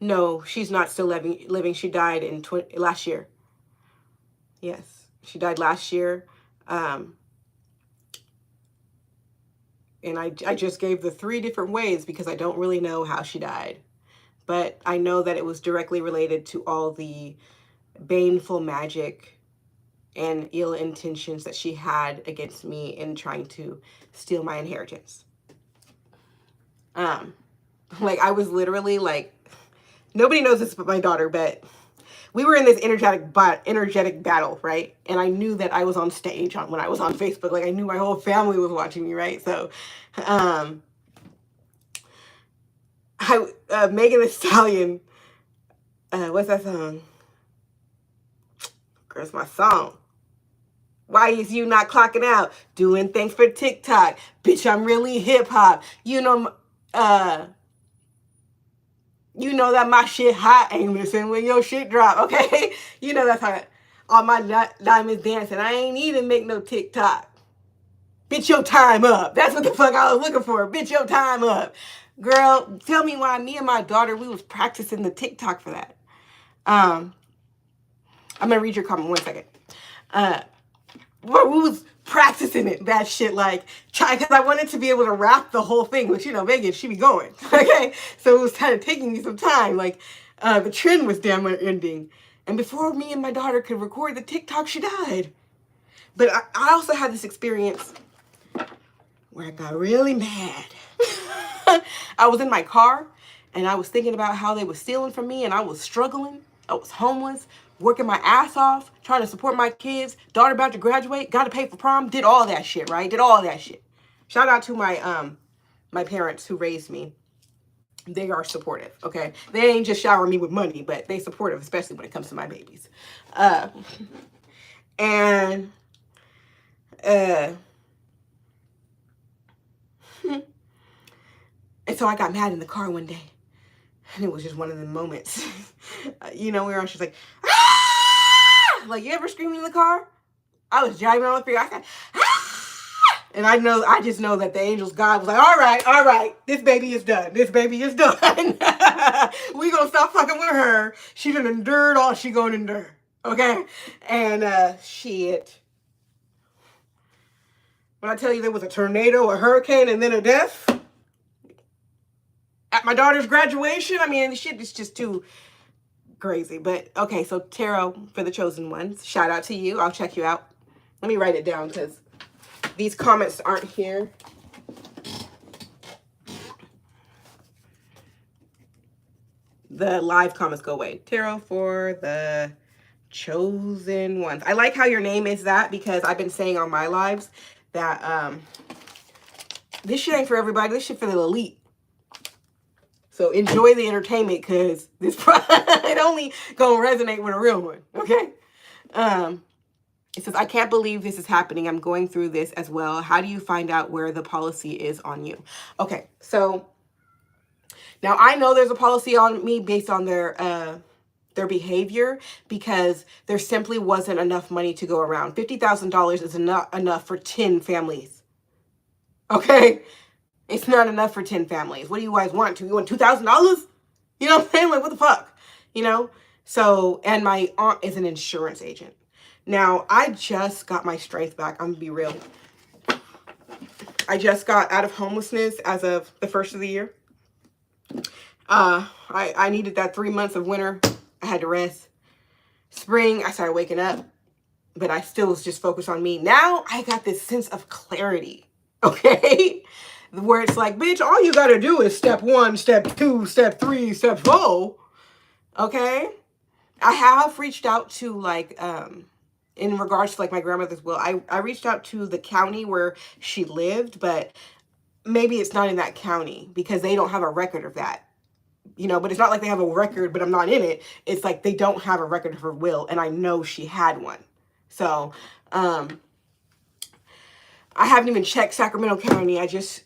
no, she's not still living. She died in last year. Yes, she died last year. And I just gave the 3 different ways because I don't really know how she died. But I know that it was directly related to all the baneful magic and ill intentions that she had against me in trying to steal my inheritance. Like I was literally like, nobody knows this but my daughter, but we were in this energetic battle, right? And I knew that I was on stage when I was on Facebook. Like I knew my whole family was watching me, right? So, Megan Thee Stallion, what's that song? Girl, my song. Why is you not clocking out? Doing things for TikTok. Bitch, I'm really hip hop. You know that my shit hot. Ain't missing when your shit drop, okay? You know that's how all my diamonds dancing. I ain't even make no TikTok. Bitch, your time up. That's what the fuck I was looking for. Bitch, your time up. Girl, tell me why me and my daughter, we was practicing the TikTok for that. I'm going to read your comment 1 second. We was practicing it, that shit, like, because I wanted to be able to rap the whole thing, which, Megan, she be going, okay? So it was kind of taking me some time, like, the trend was damn near ending. And before me and my daughter could record the TikTok, she died. But I also had this experience where I got really mad. I was in my car, and I was thinking about how they were stealing from me, and I was struggling. I was homeless, working my ass off, trying to support my kids, daughter about to graduate, got to pay for prom, did all that shit, right? Did all that shit. Shout out to my my parents who raised me. They are supportive, okay? They ain't just showering me with money, but they supportive, especially when it comes to my babies. And so I got mad in the car one day. And it was just one of the moments. Where she's like, ah! Like, you ever screaming in the car? I was driving on the freeway. I said, ah! And I just know that the angel's God was like, all right, this baby is done. This baby is done. We gonna stop fucking with her. She done endured all she gonna endure. Okay? And, shit. When I tell you there was a tornado, a hurricane, and then a death at my daughter's graduation, I mean, shit is just too crazy. But, okay, so tarot for the chosen ones. Shout out to you. I'll check you out. Let me write it down because these comments aren't here. The live comments go away. Tarot for the chosen ones. I like how your name is that because I've been saying on my lives that this shit ain't for everybody. This shit for the elite. So enjoy the entertainment because this it only gonna resonate with a real one, okay? It says, I can't believe this is happening. I'm going through this as well. How do you find out where the policy is on you? Okay, so now I know there's a policy on me based on their behavior because there simply wasn't enough money to go around. $50,000 is not enough for 10 families, okay? It's not enough for 10 families. What do you guys want? You want $2,000? You know what I'm saying? Like, what the fuck? So, and my aunt is an insurance agent. Now, I just got my strength back. I'm gonna be real. I just got out of homelessness as of the first of the year. I needed that 3 months of winter. I had to rest. Spring, I started waking up, but I still was just focused on me. Now, I got this sense of clarity, okay? Where it's like, bitch, all you gotta do is step 1, step 2, step 3, step 4. Okay? I have reached out to, like, in regards to, like, my grandmother's will, I reached out to the county where she lived, but maybe it's not in that county because they don't have a record of that. But it's not like they have a record, but I'm not in it. It's like they don't have a record of her will, and I know she had one. So, I haven't even checked Sacramento County. I just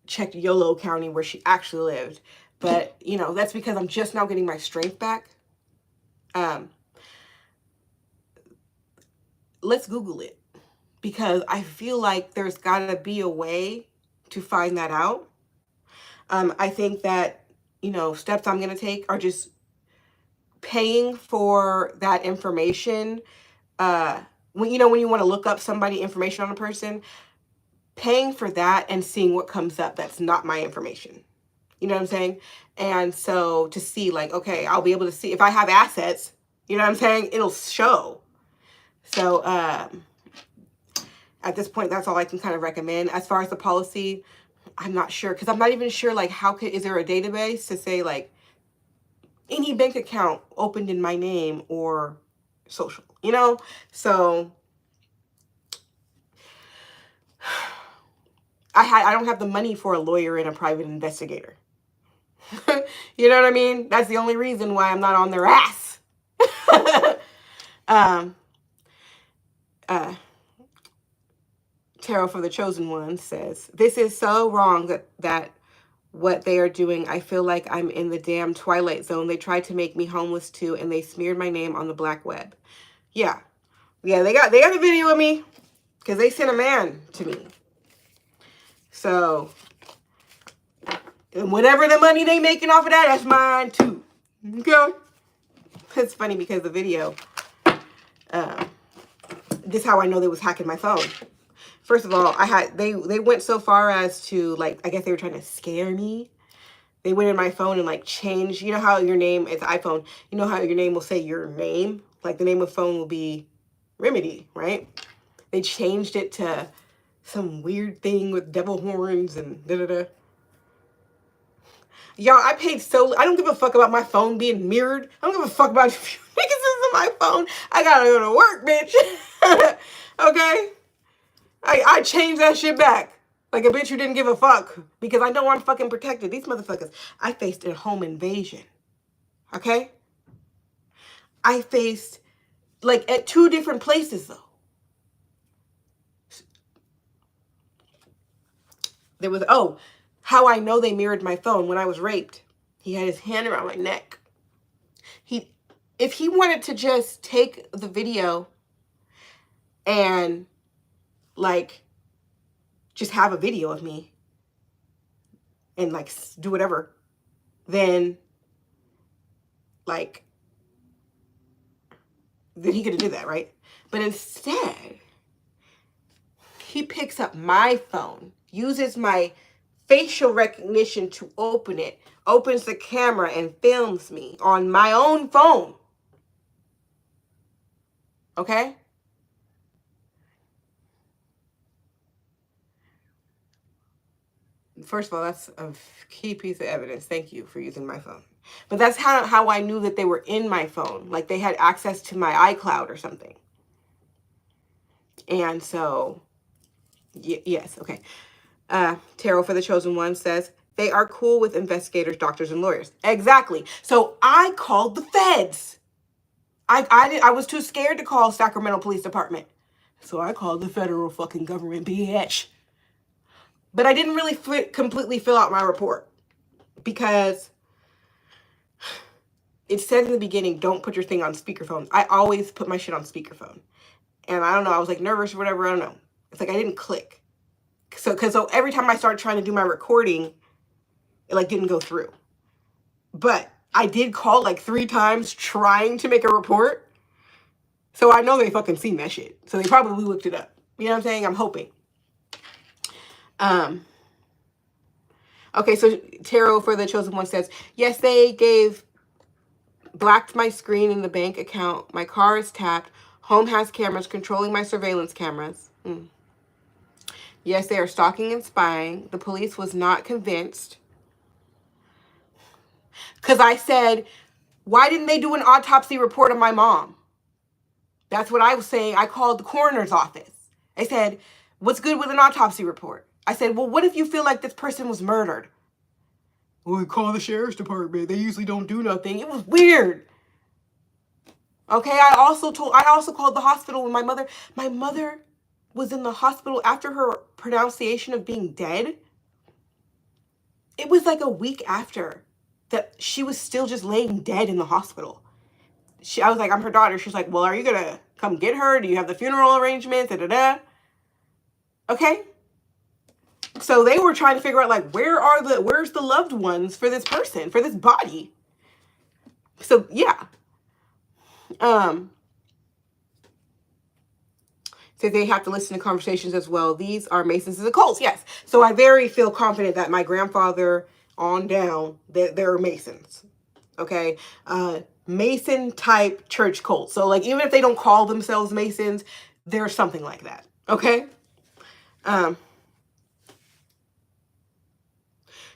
checked Yolo County where she actually lived. But, that's because I'm just now getting my strength back. Let's Google it because I feel like there's got to be a way to find that out. I think that, steps I'm going to take are just paying for that information. When you want to look up somebody, information on a person, paying for that and seeing what comes up that's not my information. You know what I'm saying? And so to see, like, okay, I'll be able to see if I have assets, you know what I'm saying? It'll show. So at this point, that's all I can kind of recommend. As far as the policy, I'm not sure because I'm not even sure, like, is there a database to say, like, any bank account opened in my name or social, you know? So I don't have the money for a lawyer and a private investigator. You know what I mean? That's the only reason why I'm not on their ass. um, Tarot for the Chosen One says, this is so wrong that what they are doing. I feel like I'm in the damn Twilight Zone. They tried to make me homeless too, and they smeared my name on the black web. Yeah. Yeah, they got a video of me because they sent a man to me. So, and whatever the money they making off of that, that's mine too. Okay? It's funny because the video, this is how I know they was hacking my phone. First of all, they went so far as to, like, I guess they were trying to scare me. They went in my phone and, like, changed, you know how your name, it's iPhone, you know how your name will say your name? Like, the name of phone will be Remedy, right? They changed it to some weird thing with devil horns and da-da-da. Y'all, I don't give a fuck about my phone being mirrored. I don't give a fuck about niggas on my phone. I gotta go to work, bitch. Okay? I changed that shit back. Like a bitch who didn't give a fuck. Because I know I'm fucking protected. These motherfuckers. I faced a home invasion. Okay? I faced, like, at 2 different places, though. There was, how I know they mirrored my phone. When I was raped, he had his hand around my neck. If he wanted to just take the video and, like, just have a video of me and, like, do whatever, then, like, then he could have did that, right? But instead, he picks up my phone, uses my facial recognition to open it, opens the camera and films me on my own phone. Okay? First of all, that's a key piece of evidence. Thank you for using my phone. But that's how I knew that they were in my phone. Like they had access to my iCloud or something. And so, yes, okay. Tarot for the Chosen One says, they are cool with investigators, doctors, and lawyers. Exactly. So I called the feds. I was too scared to call Sacramento Police Department. So I called the federal fucking government, bitch. But I didn't really completely fill out my report because it said in the beginning, don't put your thing on speakerphone. I always put my shit on speakerphone. And I don't know, I was like nervous or whatever, I don't know. It's like I didn't click. So every time I started trying to do my recording, it like didn't go through. But I did call like 3 times trying to make a report. So I know they fucking seen that shit. So they probably looked it up. You know what I'm saying? I'm hoping. Okay, so Tarot for the Chosen One says, yes, they blacked my screen in the bank account. My car is tapped. Home has cameras controlling my surveillance cameras. Yes, they are stalking and spying. The police was not convinced. Because I said, why didn't they do an autopsy report of my mom? That's what I was saying. I called the coroner's office. I said, what's good with an autopsy report? I said, well, what if you feel like this person was murdered? Well, we call the sheriff's department. They usually don't do nothing. It was weird. Okay, I also called the hospital when my mother was in the hospital after her pronunciation of being dead. It was like a week after that she was still just laying dead in the hospital. I was like, I'm her daughter. She's like, well, are you going to come get her? Do you have the funeral arrangements? Da-da-da. Okay. So they were trying to figure out, like, where's the loved ones for this person, for this body? So, yeah. So they have to listen to conversations as well. These are Masons and occults, yes. So I feel confident that my grandfather on down, they're Masons. Okay? Mason type church cult. So like even if they don't call themselves Masons, they're something like that. Okay?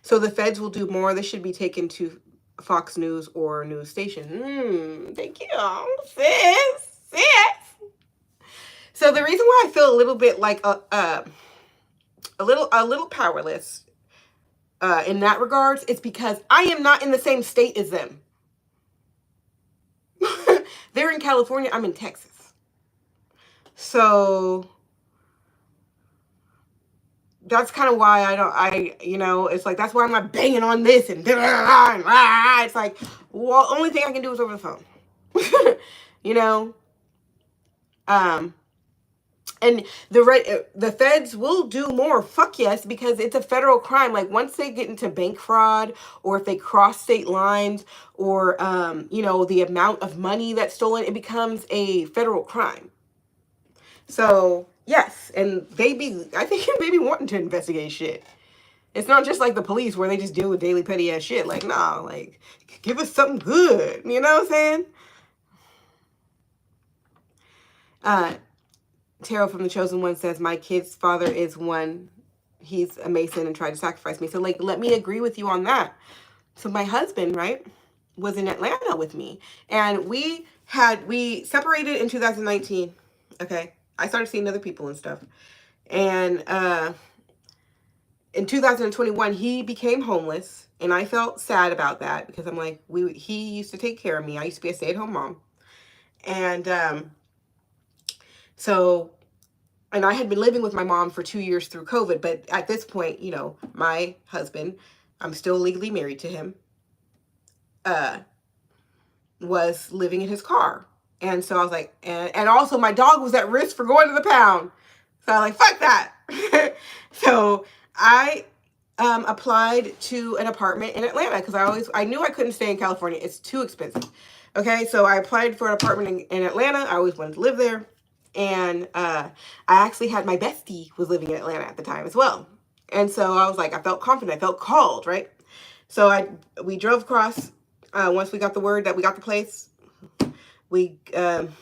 So the feds will do more. This should be taken to Fox News or news station. Thank you, sis. So the reason why I feel a little bit like a little powerless in that regards is because I am not in the same state as them. They're in California, I'm in Texas. So that's kind of why it's like, that's why I'm not banging on this and it's like, well, only thing I can do is over the phone. And the feds will do more, fuck yes, because it's a federal crime. Like, once they get into bank fraud, or if they cross state lines, or the amount of money that's stolen, it becomes a federal crime. So yes, and I think they be wanting to investigate shit. It's not just like the police where they just deal with daily petty ass shit. Like, nah, like, give us something good. You know what I'm saying? Tarot from the Chosen One says, my kid's father is one. He's a Mason and tried to sacrifice me. So, like, let me agree with you on that. So my husband, right, was in Atlanta with me. And we separated in 2019. Okay. I started seeing other people and stuff. And in 2021, he became homeless. And I felt sad about that because I'm like, he used to take care of me. I used to be a stay-at-home mom. And and I had been living with my mom for 2 years through COVID. But at this point, my husband, I'm still legally married to him, was living in his car. And so I was like, and also my dog was at risk for going to the pound. So I was like, fuck that. So I applied to an apartment in Atlanta because I knew I couldn't stay in California. It's too expensive. Okay, so I applied for an apartment in Atlanta. I always wanted to live there. And I actually had my bestie was living in Atlanta at the time as well. And so I was like, I felt confident. I felt called, right? So we drove across. Once we got the word that we got the place, we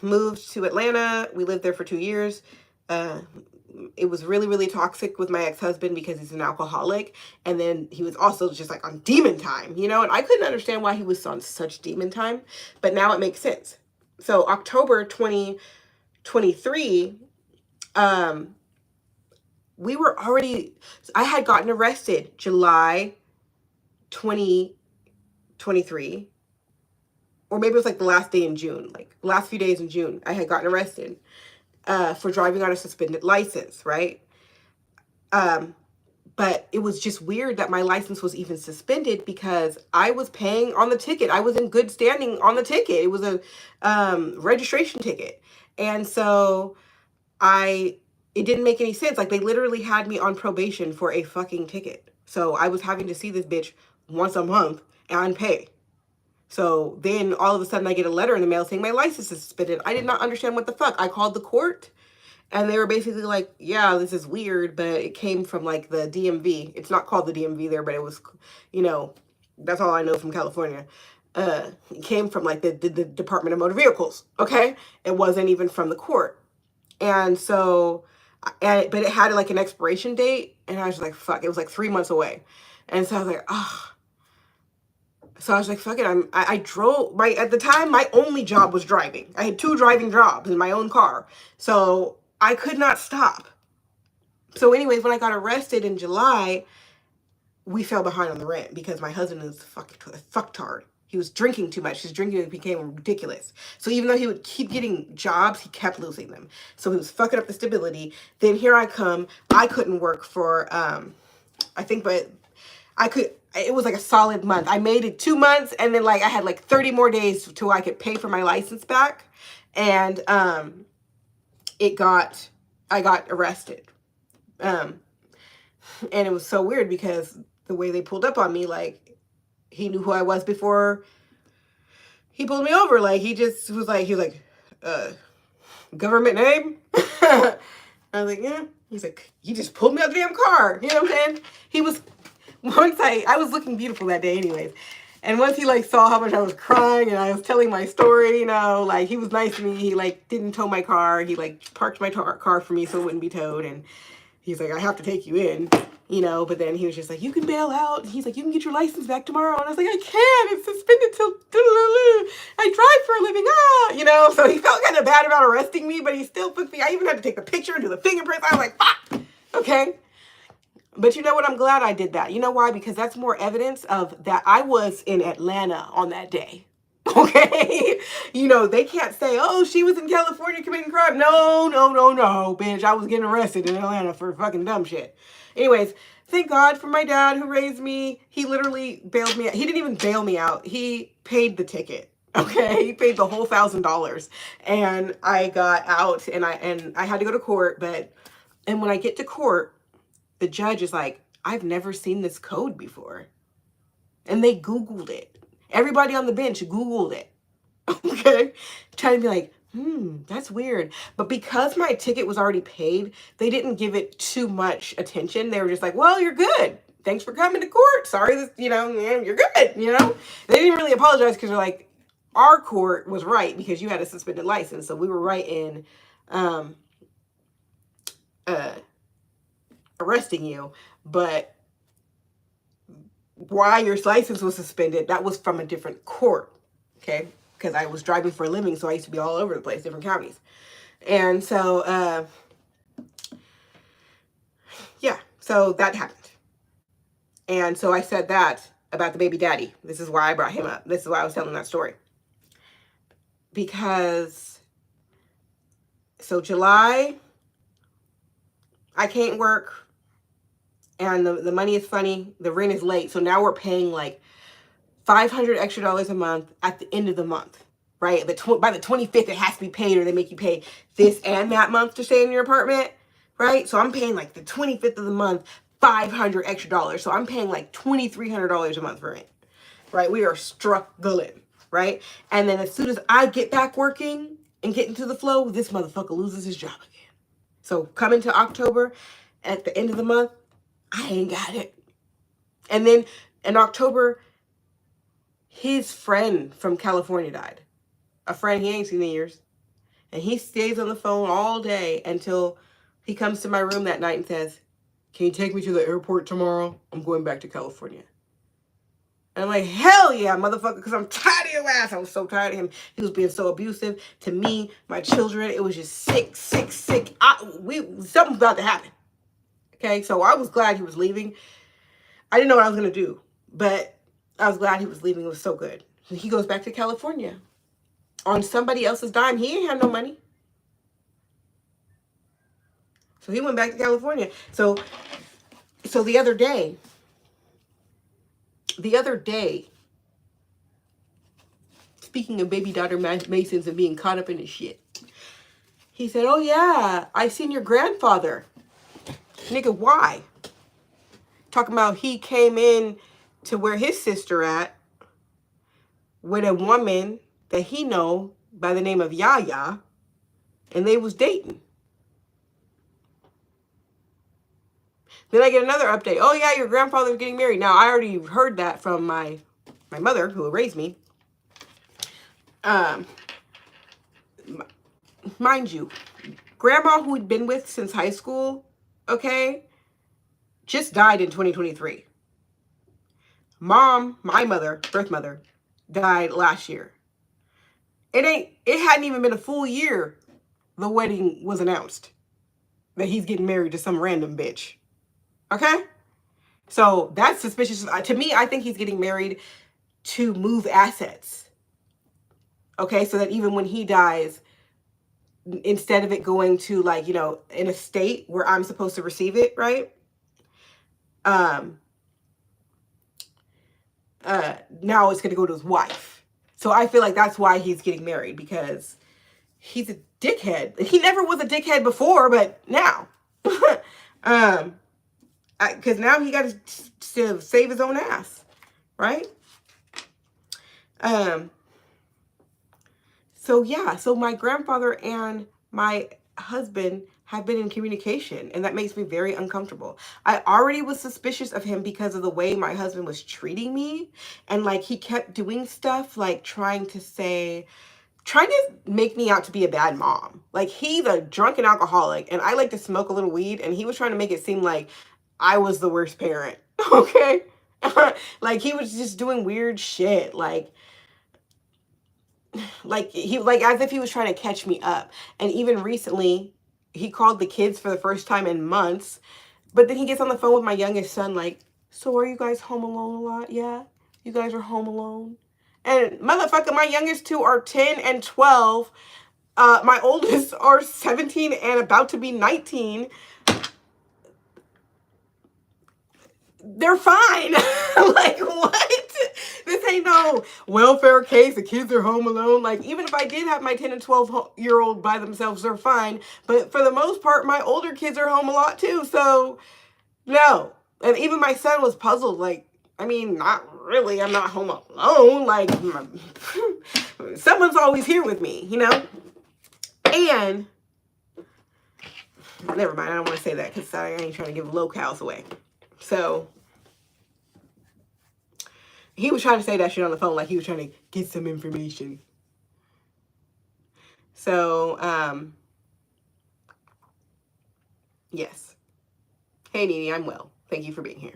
moved to Atlanta. We lived there for 2 years. It was really, really toxic with my ex-husband because he's an alcoholic. And then he was also just like on demon time, and I couldn't understand why he was on such demon time. But now it makes sense. So October 2023, I had gotten arrested July 2023, or maybe it was like the last day in June, like the last few days in June, I had gotten arrested for driving on a suspended license, right? But it was just weird that my license was even suspended because I was paying on the ticket. I was in good standing on the ticket. It was a registration ticket. And so it didn't make any sense. Like, they literally had me on probation for a fucking ticket. So I was having to see this bitch once a month and pay. So then all of a sudden I get a letter in the mail saying my license is suspended. I did not understand what the fuck. I called the court and they were basically like, yeah, this is weird, but it came from like the DMV. It's not called the DMV there, but it was, that's all I know from California. It came from like the Department of Motor Vehicles. Okay. It wasn't even from the court. And so, but it had like an expiration date and I was like, fuck, it was like 3 months away. And so I was like, oh. So I was like, fuck it. I drove at the time, my only job was driving. I had 2 driving jobs in my own car. So I could not stop. So anyways, when I got arrested in July, we fell behind on the rent because my husband is fucktard. He was drinking too much. His drinking became ridiculous. So even though he would keep getting jobs, he kept losing them. So he was fucking up the stability. Then here I come. I couldn't work for, it was like a solid month. I made it 2 months and then like I had like 30 more days till I could pay for my license back. And I got arrested. And it was so weird because the way they pulled up on me, like, he knew who I was before he pulled me over. Like, he was like, government name? I was like, yeah. He's like, you just pulled me out of the damn car. You know what I'm saying? I was looking beautiful that day anyways. And once he like saw how much I was crying and I was telling my story, like, he was nice to me. He like didn't tow my car. He like parked my car for me so it wouldn't be towed. And he's like, I have to take you in, you know, but then he was just like, you can bail out. He's like, you can get your license back tomorrow. And I was like, I can't. It's suspended till I drive for a living. You know, so he felt kind of bad about arresting me, but he still put me. I even had to take the picture and do the fingerprints. I was like, fuck. Okay. But you know what? I'm glad I did that. You know why? Because that's more evidence of that I was in Atlanta on that day. Okay. You know, they can't say, oh, she was in California committing crime. No, bitch. I was getting arrested in Atlanta for fucking dumb shit. Anyways, thank God for my dad who raised me. He literally bailed me out. He didn't even bail me out. He paid the ticket. Okay. He paid the whole $1,000. And I got out and I had to go to court. And when I get to court, the judge is like, I've never seen this code before. And they Googled it. Everybody on the bench Googled it. Okay. Trying to be like, that's weird. But because my ticket was already paid, they didn't give it too much attention. They were just like, well, you're good. Thanks for coming to court. Sorry, you're good. You know, they didn't really apologize because they're like, our court was right because you had a suspended license. So we were right in arresting you. But why your license was suspended, that was from a different court. Okay. Because I was driving for a living, so I used to be all over the place, different counties. And so, yeah, so that happened. And so I said that about the baby daddy. This is why I brought him up. This is why I was telling that story. Because, so July, I can't work, and the money is funny. The rent is late, so now we're paying like $500 extra a month at the end of the month, right? By the 25th, it has to be paid, or they make you pay this and that month to stay in your apartment, right? So I'm paying like the 25th of the month, $500 extra. So I'm paying like $2,300 a month for rent, right? We are struggling, right? And then as soon as I get back working and get into the flow, this motherfucker loses his job again. So coming to October, at the end of the month, I ain't got it. And then in October, his friend from California died. A friend he ain't seen in years. And he stays on the phone all day until he comes to my room that night and says, can you take me to the airport tomorrow? I'm going back to California. And I'm like, hell yeah, motherfucker, because I'm tired of your ass. I was so tired of him. He was being so abusive to me, my children. It was just sick. Something's about to happen. Okay, so I was glad he was leaving. I didn't know what I was going to do, but I was glad he was leaving. It was so good. He goes back to California on somebody else's dime. He ain't had no money. So he went back to California. So the other day, speaking of baby daughter Masons and being caught up in his shit, he said, oh yeah, I seen your grandfather. Nigga, why? Talking about he came in to where his sister at with a woman that he know by the name of Yaya, and they was dating. Then I get another update. Oh yeah, your grandfather's getting married. Now I already heard that from my mother who raised me. Mind you, grandma who had been with since high school, okay, just died in 2023. Mom, my mother, birth mother, died last year. It hadn't even been a full year the wedding was announced that he's getting married to some random bitch. Okay? So that's suspicious. To me, I think he's getting married to move assets. Okay? So that even when he dies, instead of it going to like, you know, an estate where I'm supposed to receive it, right? Now it's going to go to his wife. So I feel like that's why he's getting married, because he's a dickhead. He never was a dickhead before, but now. Because now he got to save his own ass, right? So yeah, so my grandfather and my husband have been in communication, and that makes me very uncomfortable. I already was suspicious of him because of the way my husband was treating me, and like he kept doing stuff like trying to make me out to be a bad mom. Like he's a drunken alcoholic and I like to smoke a little weed, and he was trying to make it seem like I was the worst parent. Okay? Like, he was just doing weird shit. Like he, like, as if he was trying to catch me up. And even recently, he called the kids for the first time in months. But then he gets on the phone with my youngest son, like, so are you guys home alone a lot? Yeah? You guys are home alone? And motherfucker, my youngest two are 10 and 12. My oldest are 17 and about to be 19. They're fine. Like, what? This ain't no welfare case. The kids are home alone. Like, even if I did have my 10 and 12-year-old by themselves, they're fine. But for the most part, my older kids are home a lot too. So, no. And even my son was puzzled. Like, I mean, not really. I'm not home alone. Like, someone's always here with me, you know? And, never mind. I don't want to say that because I ain't trying to give locales away. So, he was trying to say that shit on the phone like he was trying to get some information. So, yes. Hey, Nene, I'm well. Thank you for being here.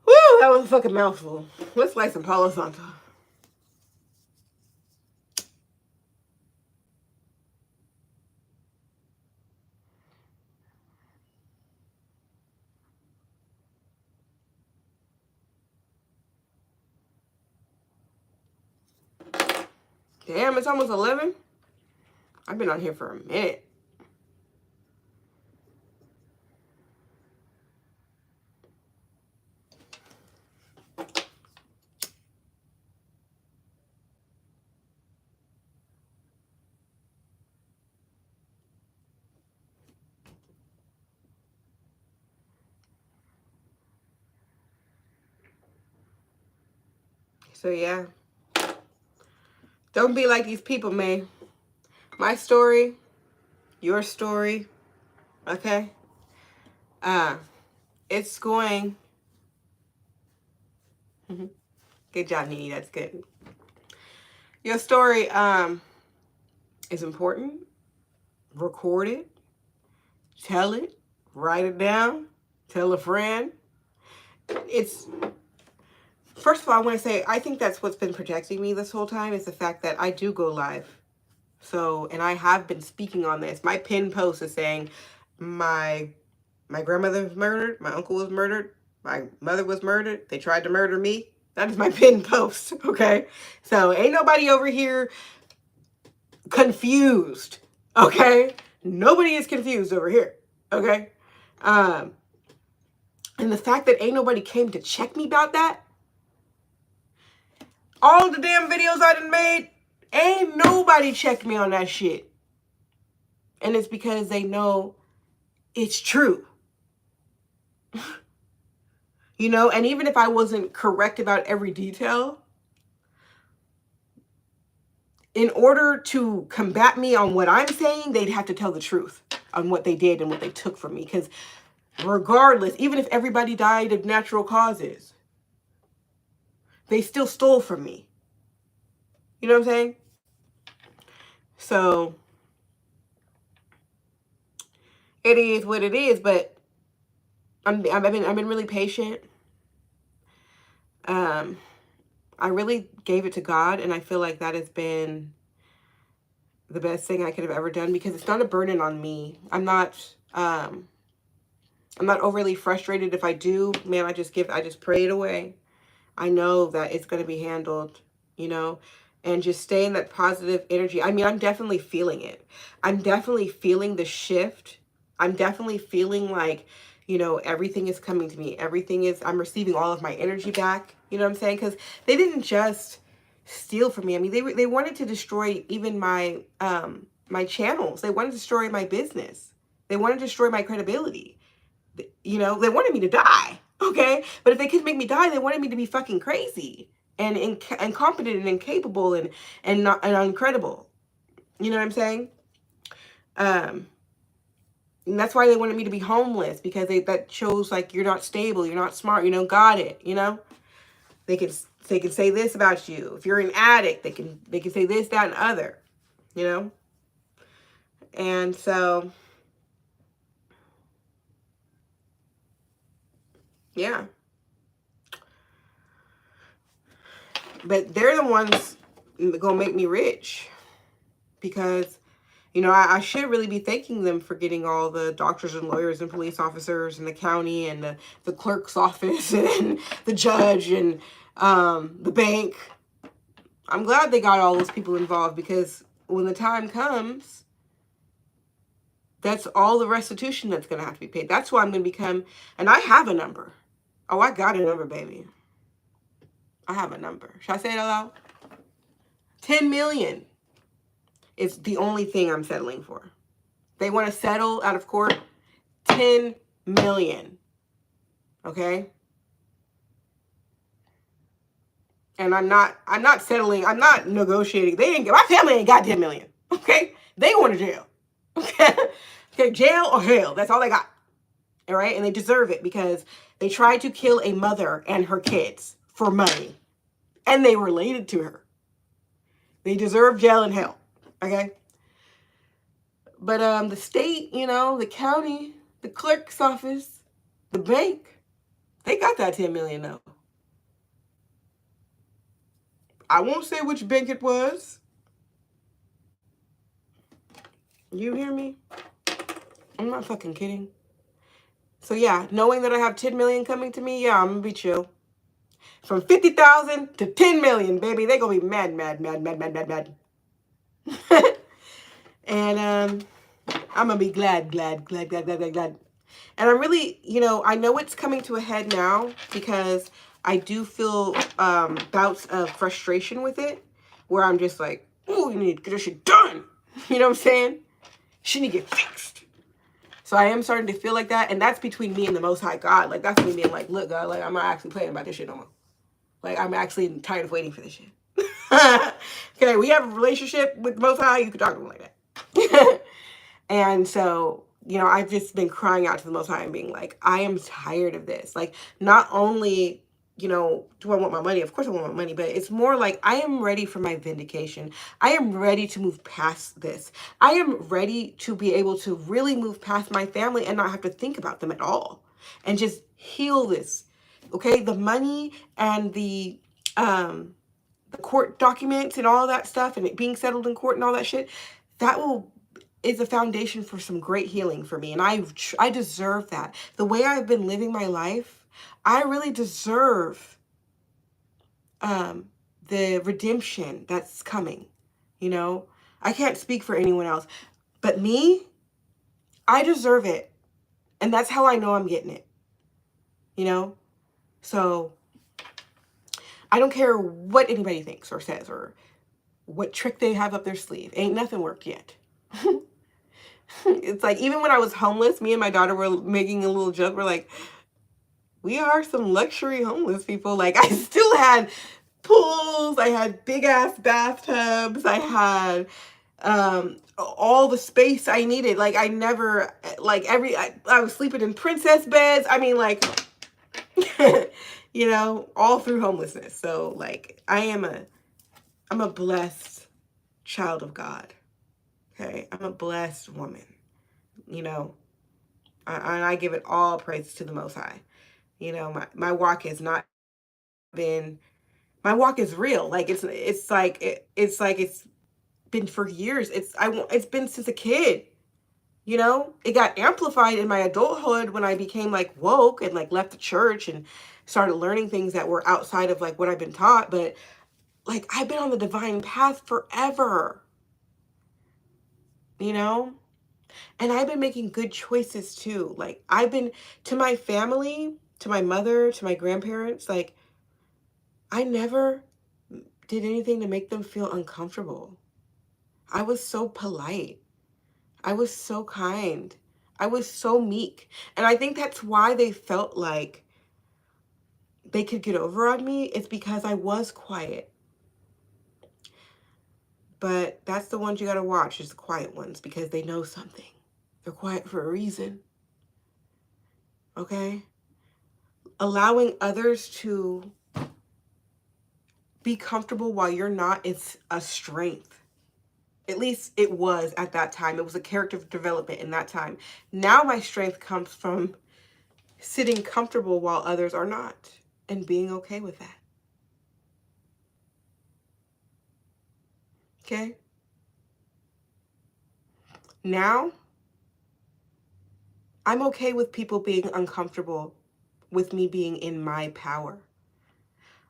Woo, that was a fucking mouthful. Let's light some Palo Santo. Damn, it's almost 11. I've been on here for a minute. So, yeah. Don't be like these people, man. My story, your story, okay? It's going... Good job, Nene. That's good. Your story is important. Record it. Tell it. Write it down. Tell a friend. It's... First of all, I want to say, I think that's what's been protecting me this whole time is the fact that I do go live. So, and I have been speaking on this. My pinned post is saying my grandmother was murdered. My uncle was murdered. My mother was murdered. They tried to murder me. That is my pinned post, okay? So, ain't nobody over here confused, okay? Nobody is confused over here, okay? And the fact that ain't nobody came to check me about that, all the damn videos I done made, ain't nobody checked me on that shit. And it's because they know it's true. You know, and even if I wasn't correct about every detail, in order to combat me on what I'm saying, they'd have to tell the truth on what they did and what they took from me. Because regardless, even if everybody died of natural causes, they still stole from me. You know what I'm saying? So, it is what it is, but I've been really patient. I really gave it to God, and I feel like that has been the best thing I could have ever done because it's not a burden on me. I'm not overly frustrated if I do. Man, I just pray it away. I know that it's going to be handled, you know, and just stay in that positive energy. I mean, I'm definitely feeling it. I'm definitely feeling the shift. I'm definitely feeling like, you know, everything is coming to me. I'm receiving all of my energy back. You know what I'm saying? Because they didn't just steal from me. I mean, they wanted to destroy even my, my channels. They wanted to destroy my business. They wanted to destroy my credibility. You know, they wanted me to die. Okay? But if they couldn't make me die, they wanted me to be fucking crazy and incompetent and incapable and uncredible. You know what I'm saying? And that's why they wanted me to be homeless, because that shows like you're not stable, you're not smart, you don't got it, you know? They can say this about you. If you're an addict, they can say this, that, and other, you know? And so Yeah. But they're the ones gonna make me rich, because, you know, I should really be thanking them for getting all the doctors and lawyers and police officers and the county and the clerk's office and the judge and the bank. I'm glad they got all those people involved, because when the time comes, that's all the restitution that's going to have to be paid. That's why I'm going to become, and I have a number. Oh, I got a number, baby. I have a number. Should I say it out loud? 10 million is the only thing I'm settling for. They want to settle out of court 10 million. Okay? And I'm not settling, I'm not negotiating. They didn't get, my family ain't got 10 million. Okay? They going to jail. Okay? Okay, jail or hell. That's all they got. All right? And they deserve it, because they tried to kill a mother and her kids for money. And they related to her. They deserve jail and hell. Okay? But the state, you know, the county, the clerk's office, the bank, they got that 10 million though. I won't say which bank it was. You hear me? I'm not fucking kidding. So yeah, knowing that I have 10 million coming to me, yeah, I'm gonna be chill. From 50,000 to 10 million, baby, they gonna be mad. And I'm gonna be glad. And I'm really, you know, I know it's coming to a head now, because I do feel bouts of frustration with it, where I'm just like, oh, you need to get this shit done. You know what I'm saying? She need to get fixed. So I am starting to feel like that, and that's between me and the Most High God. Like, that's me being like, look, God, like, I'm not actually playing about this shit no more. Like, I'm actually tired of waiting for this shit. Okay, we have a relationship with the Most High, you can talk to him like that. And so, you know, I've just been crying out to the Most High and being like, I am tired of this. Like, not only, you know, do I want my money? Of course I want my money, but it's more like I am ready for my vindication. I am ready to move past this. I am ready to be able to really move past my family and not have to think about them at all, and just heal this. Okay, the money and the court documents and all that stuff, and it being settled in court and all that shit, that is a foundation for some great healing for me. And I deserve that. The way I've been living my life, I really deserve the redemption that's coming. You know, I can't speak for anyone else, but me, I deserve it. And that's how I know I'm getting it. You know? So I don't care what anybody thinks or says or what trick they have up their sleeve. Ain't nothing worked yet. It's like, even when I was homeless, me and my daughter were making a little joke. We're like, we are some luxury homeless people. Like, I still had pools. I had big ass bathtubs. I had all the space I needed. Like, I never, like, I was sleeping in princess beds. I mean, like, you know, all through homelessness. So, like, I'm a blessed child of God. Okay, I'm a blessed woman, you know, and I give it all praise to the Most High. You know, my walk has not been, my walk is real. Like, it's been for years. It's been since a kid, you know. It got amplified in my adulthood when I became like woke and like left the church and started learning things that were outside of like what I've been taught. But like, I've been on the divine path forever. You know? And I've been making good choices too. Like, I've been, to my family, to my mother, to my grandparents, like, I never did anything to make them feel uncomfortable. I was so polite. I was so kind. I was so meek. And I think that's why they felt like they could get over on me. It's because I was quiet. But that's the ones you gotta watch, is the quiet ones, because they know something. They're quiet for a reason. Okay? Allowing others to be comfortable while you're not, it's a strength. At least it was at that time. It was a character development in that time. Now my strength comes from sitting comfortable while others are not, and being okay with that. Okay? Now, I'm okay with people being uncomfortable with me being in my power.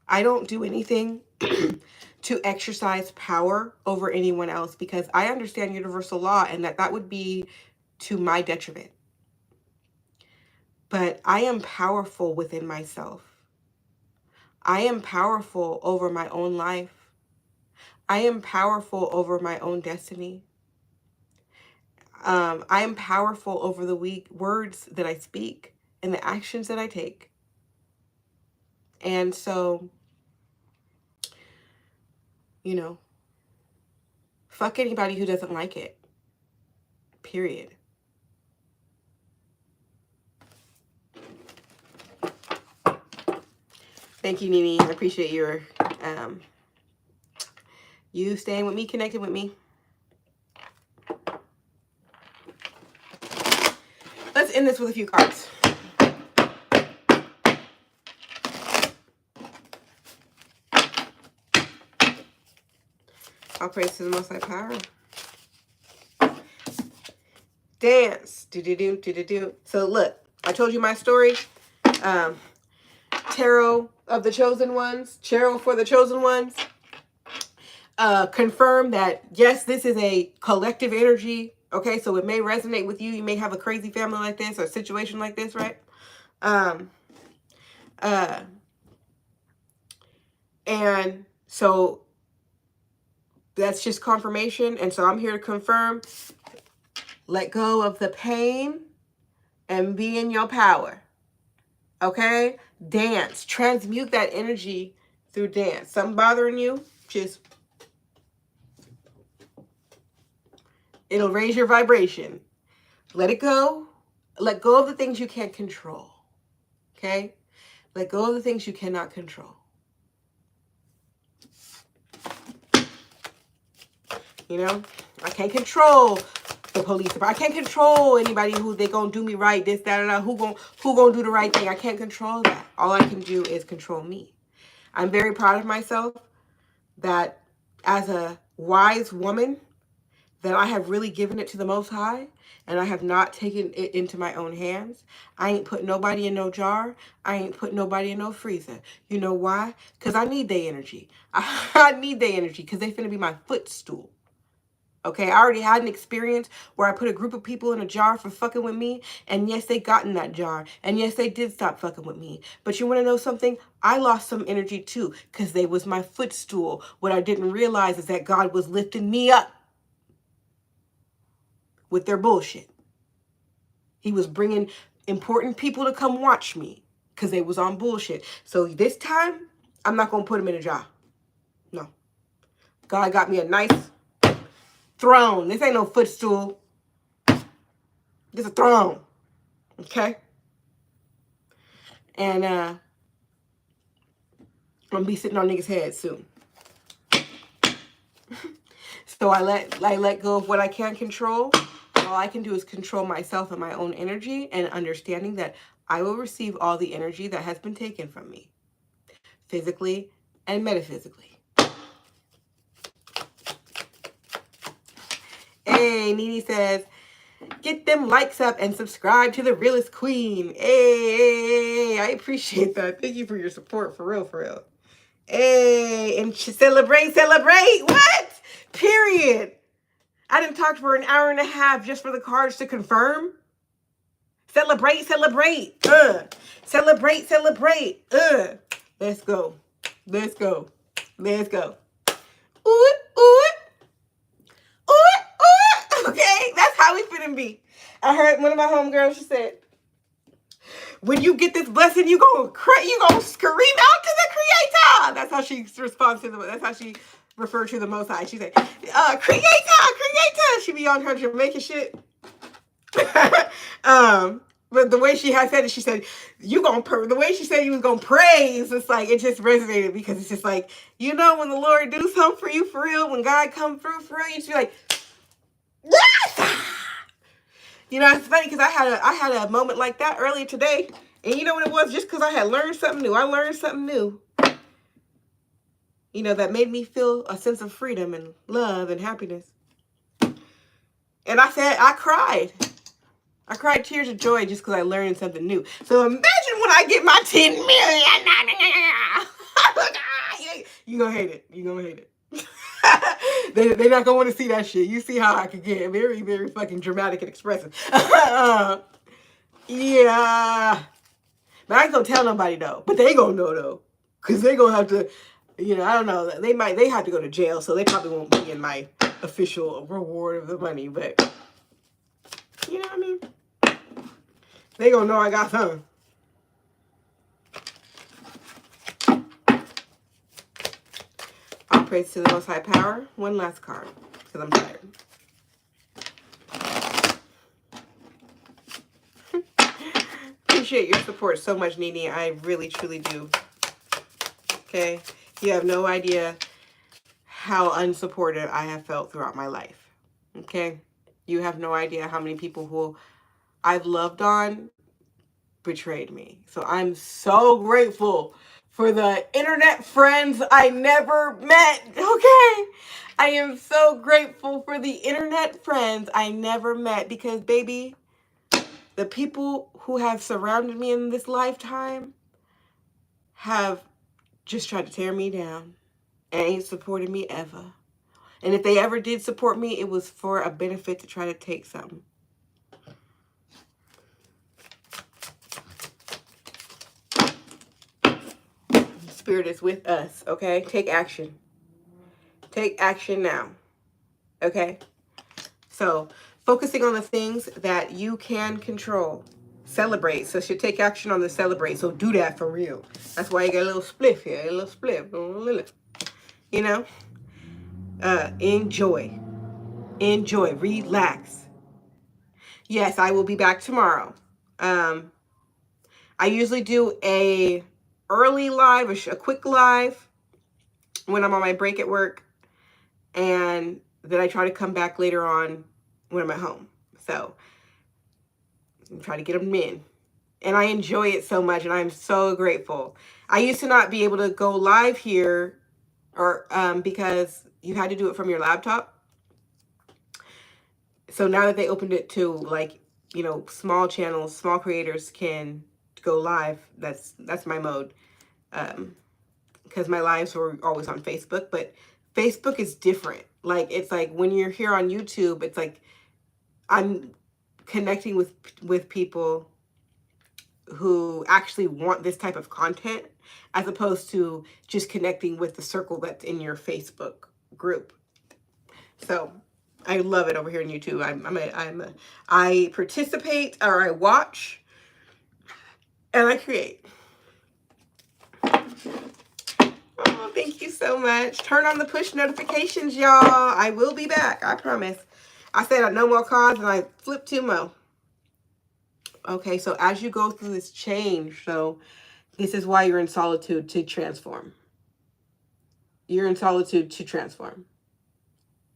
I don't do anything to exercise power over anyone else because I understand universal law and that would be to my detriment. But I am powerful within myself. I am powerful over my own life. I am powerful over my own destiny. I am powerful over the words that I speak and the actions that I take. And so, you know, fuck anybody who doesn't like it. Period. Thank you, Nini. I appreciate your you staying with me, connected with me. Let's end this with a few cards. All praise to the Most High Power. Dance. Do-do-do, do-do-do. So look, I told you my story. Tarot of the Chosen Ones. Tarot for the Chosen Ones. Confirm that, yes, this is a collective energy. Okay, so it may resonate with you. You may have a crazy family like this or a situation like this, right? And so that's just confirmation. And so I'm here to confirm. Let go of the pain and be in your power. Okay? Dance. Transmute that energy through dance. Something bothering you? Just, it'll raise your vibration. Let it go. Let go of the things you can't control. Okay? Let go of the things you cannot control. You know? I can't control the police. I can't control anybody who they gonna do me right, this, that, and that. Who gonna do the right thing? I can't control that. All I can do is control me. I'm very proud of myself that as a wise woman, that I have really given it to the Most High, and I have not taken it into my own hands. I ain't put nobody in no jar. I ain't put nobody in no freezer. You know why? Because I need their energy. I need their energy because they finna be my footstool. Okay, I already had an experience where I put a group of people in a jar for fucking with me. And yes, they got in that jar. And yes, they did stop fucking with me. But you want to know something? I lost some energy too because they was my footstool. What I didn't realize is that God was lifting me up with their bullshit. He was bringing important people to come watch me because they was on bullshit. So this time, I'm not going to put them in a jar. No. God got me a nice throne. This ain't no footstool. This is a throne. Okay? And I'm gonna be sitting on niggas' heads soon. So I let go of what I can't control. All I can do is control myself and my own energy, and understanding that I will receive all the energy that has been taken from me, physically and metaphysically. Hey, Nene says, get them likes up and subscribe to the realest queen. Hey, I appreciate that. Thank you for your support, for real, for real. Hey, and celebrate. What? Period. I didn't talk for an hour and a half just for the cards to confirm. Celebrate. Celebrate. Let's go. Ooh. Okay, that's how we finna be. I heard one of my homegirls, she said, when you get this blessing, you gonna scream out to the Creator. That's how she responds to that's how she referred to the Most High. She said, Creator. She be on her Jamaican shit. But the way she had said it, she said, the way she said you was gonna praise, it's like, it just resonated because it's just like, you know, when the Lord do something for you for real, when God come through for real, you just be like, yes! You know, it's funny because I had a moment like that earlier today And you know what it was? Just because I had learned something new. I learned something new. You know, that made me feel a sense of freedom and love and happiness. And I said, I cried. I cried tears of joy just because I learned something new. So imagine when I get my 10 million. You're going to hate it. You're going to hate it. They're not going to want to see that shit. You see how I could get very, very fucking dramatic and expressive. Yeah. But I ain't going to tell nobody, though. But they going to know, though. Because they going to have to, you know, I don't know. They have to go to jail. So they probably won't be in my official reward of the money. But, you know what I mean? They gonna know I got something. All praise to the Most High Power. One last card, because I'm tired. Appreciate your support so much, Nene. I really, truly do. Okay? You have no idea how unsupported I have felt throughout my life. Okay? You have no idea how many people who I've loved on betrayed me. So I'm so grateful for the internet friends I never met. Okay? I am so grateful for the internet friends I never met because, baby, the people who have surrounded me in this lifetime have just tried to tear me down and ain't supported me ever. And if they ever did support me, it was for a benefit to try to take something. Spirit is with us, okay? Take action. Take action now, okay? So, focusing on the things that you can control. Celebrate. So, should take action on the celebrate. So, do that for real. That's why you got a little spliff here. A little spliff. You know? Enjoy. Enjoy. Relax. Yes, I will be back tomorrow. I usually do a early live, a quick live when I'm on my break at work. And then I try to come back later on when I'm at home. So, I try to get them in. And I enjoy it so much, and I'm so grateful. I used to not be able to go live here or because you had to do it from your laptop. So now that they opened it to, like, you know, small channels, small creators can go live. That's my mode. Because my lives were always on Facebook, but Facebook is different. Like, it's like when you're here on YouTube, it's like I'm connecting with people who actually want this type of content, as opposed to just connecting with the circle that's in your Facebook group. So I love it over here on YouTube. I participate, or I watch, and I create. Oh, thank you so much. Turn on the push notifications, y'all. I will be back. I promise. I said no more cards, and I flipped 2 more. Okay, so as you go through this change, so this is why you're in solitude, to transform. You're in solitude to transform.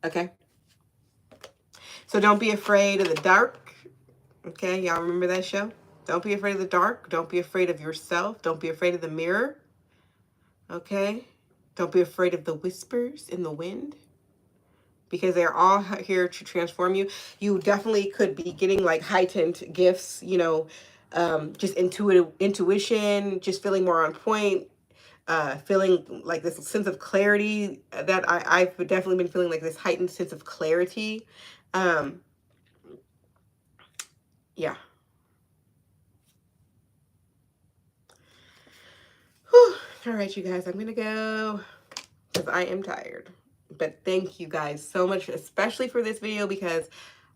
Okay? So don't be afraid of the dark. Okay, y'all remember that show? Don't be afraid of the dark. Don't be afraid of yourself. Don't be afraid of the mirror. Okay? Don't be afraid of the whispers in the wind, because they're all here to transform you. You definitely could be getting like heightened gifts, you know, just intuition, just feeling more on point, feeling like this sense of clarity that I've definitely been feeling, like this heightened sense of clarity. Yeah. Whew. All right, you guys, I'm going to go because I am tired. But thank you guys so much, especially for this video, because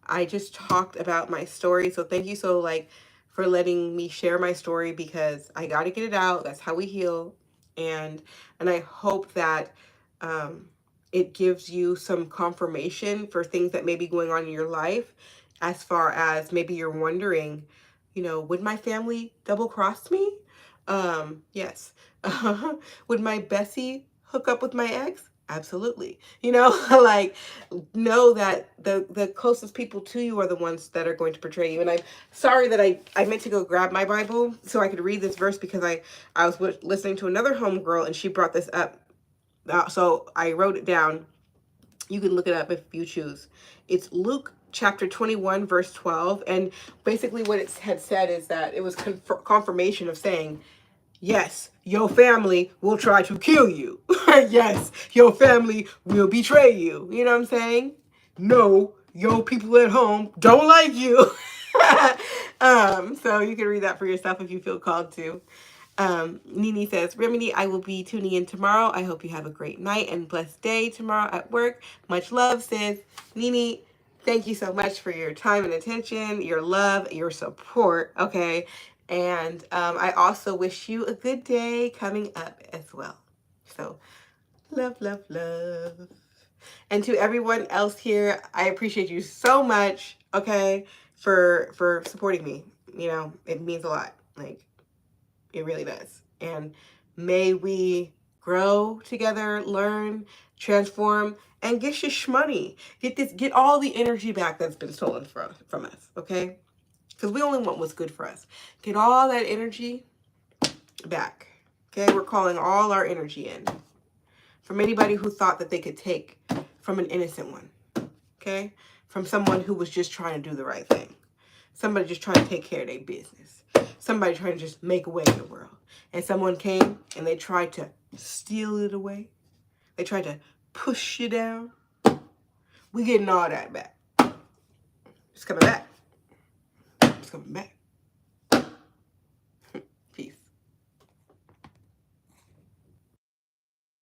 I just talked about my story. So thank you for letting me share my story, because I got to get it out. That's how we heal. And I hope that it gives you some confirmation for things that may be going on in your life, as far as maybe you're wondering, you know, would my family double cross me? Yes. Would my Bessie hook up with my ex? Absolutely. You know, like, know that the closest people to you are the ones that are going to portray you. And I'm sorry that I meant to go grab my Bible so I could read this verse, because I was listening to another homegirl and she brought this up. So I wrote it down. You can look it up if you choose. It's Luke chapter 21, verse 12. And basically what it had said is that it was confirmation of saying, yes, your family will try to kill you. Yes, your family will betray you. You know what I'm saying? No, your people at home don't like you. So you can read that for yourself if you feel called to. Nini says, Remedy, I will be tuning in tomorrow. I hope you have a great night and blessed day tomorrow at work. Much love, sis. Nini, thank you so much for your time and attention, your love, your support, okay? And I also wish you a good day coming up as well. So, love, love, love. And to everyone else here, I appreciate you so much, okay, for supporting me. You know, it means a lot. Like, it really does. And may we grow together, learn, transform, and get your shmoney. Get all the energy back that's been stolen from us, okay? Because we only want what's good for us. Get all that energy back. Okay, we're calling all our energy in from anybody who thought that they could take from an innocent one. Okay, from someone who was just trying to do the right thing. Somebody just trying to take care of their business. Somebody trying to just make a way in the world. And someone came and they tried to steal it away. They tried to push you down. We getting all that back. It's coming back. It's coming back.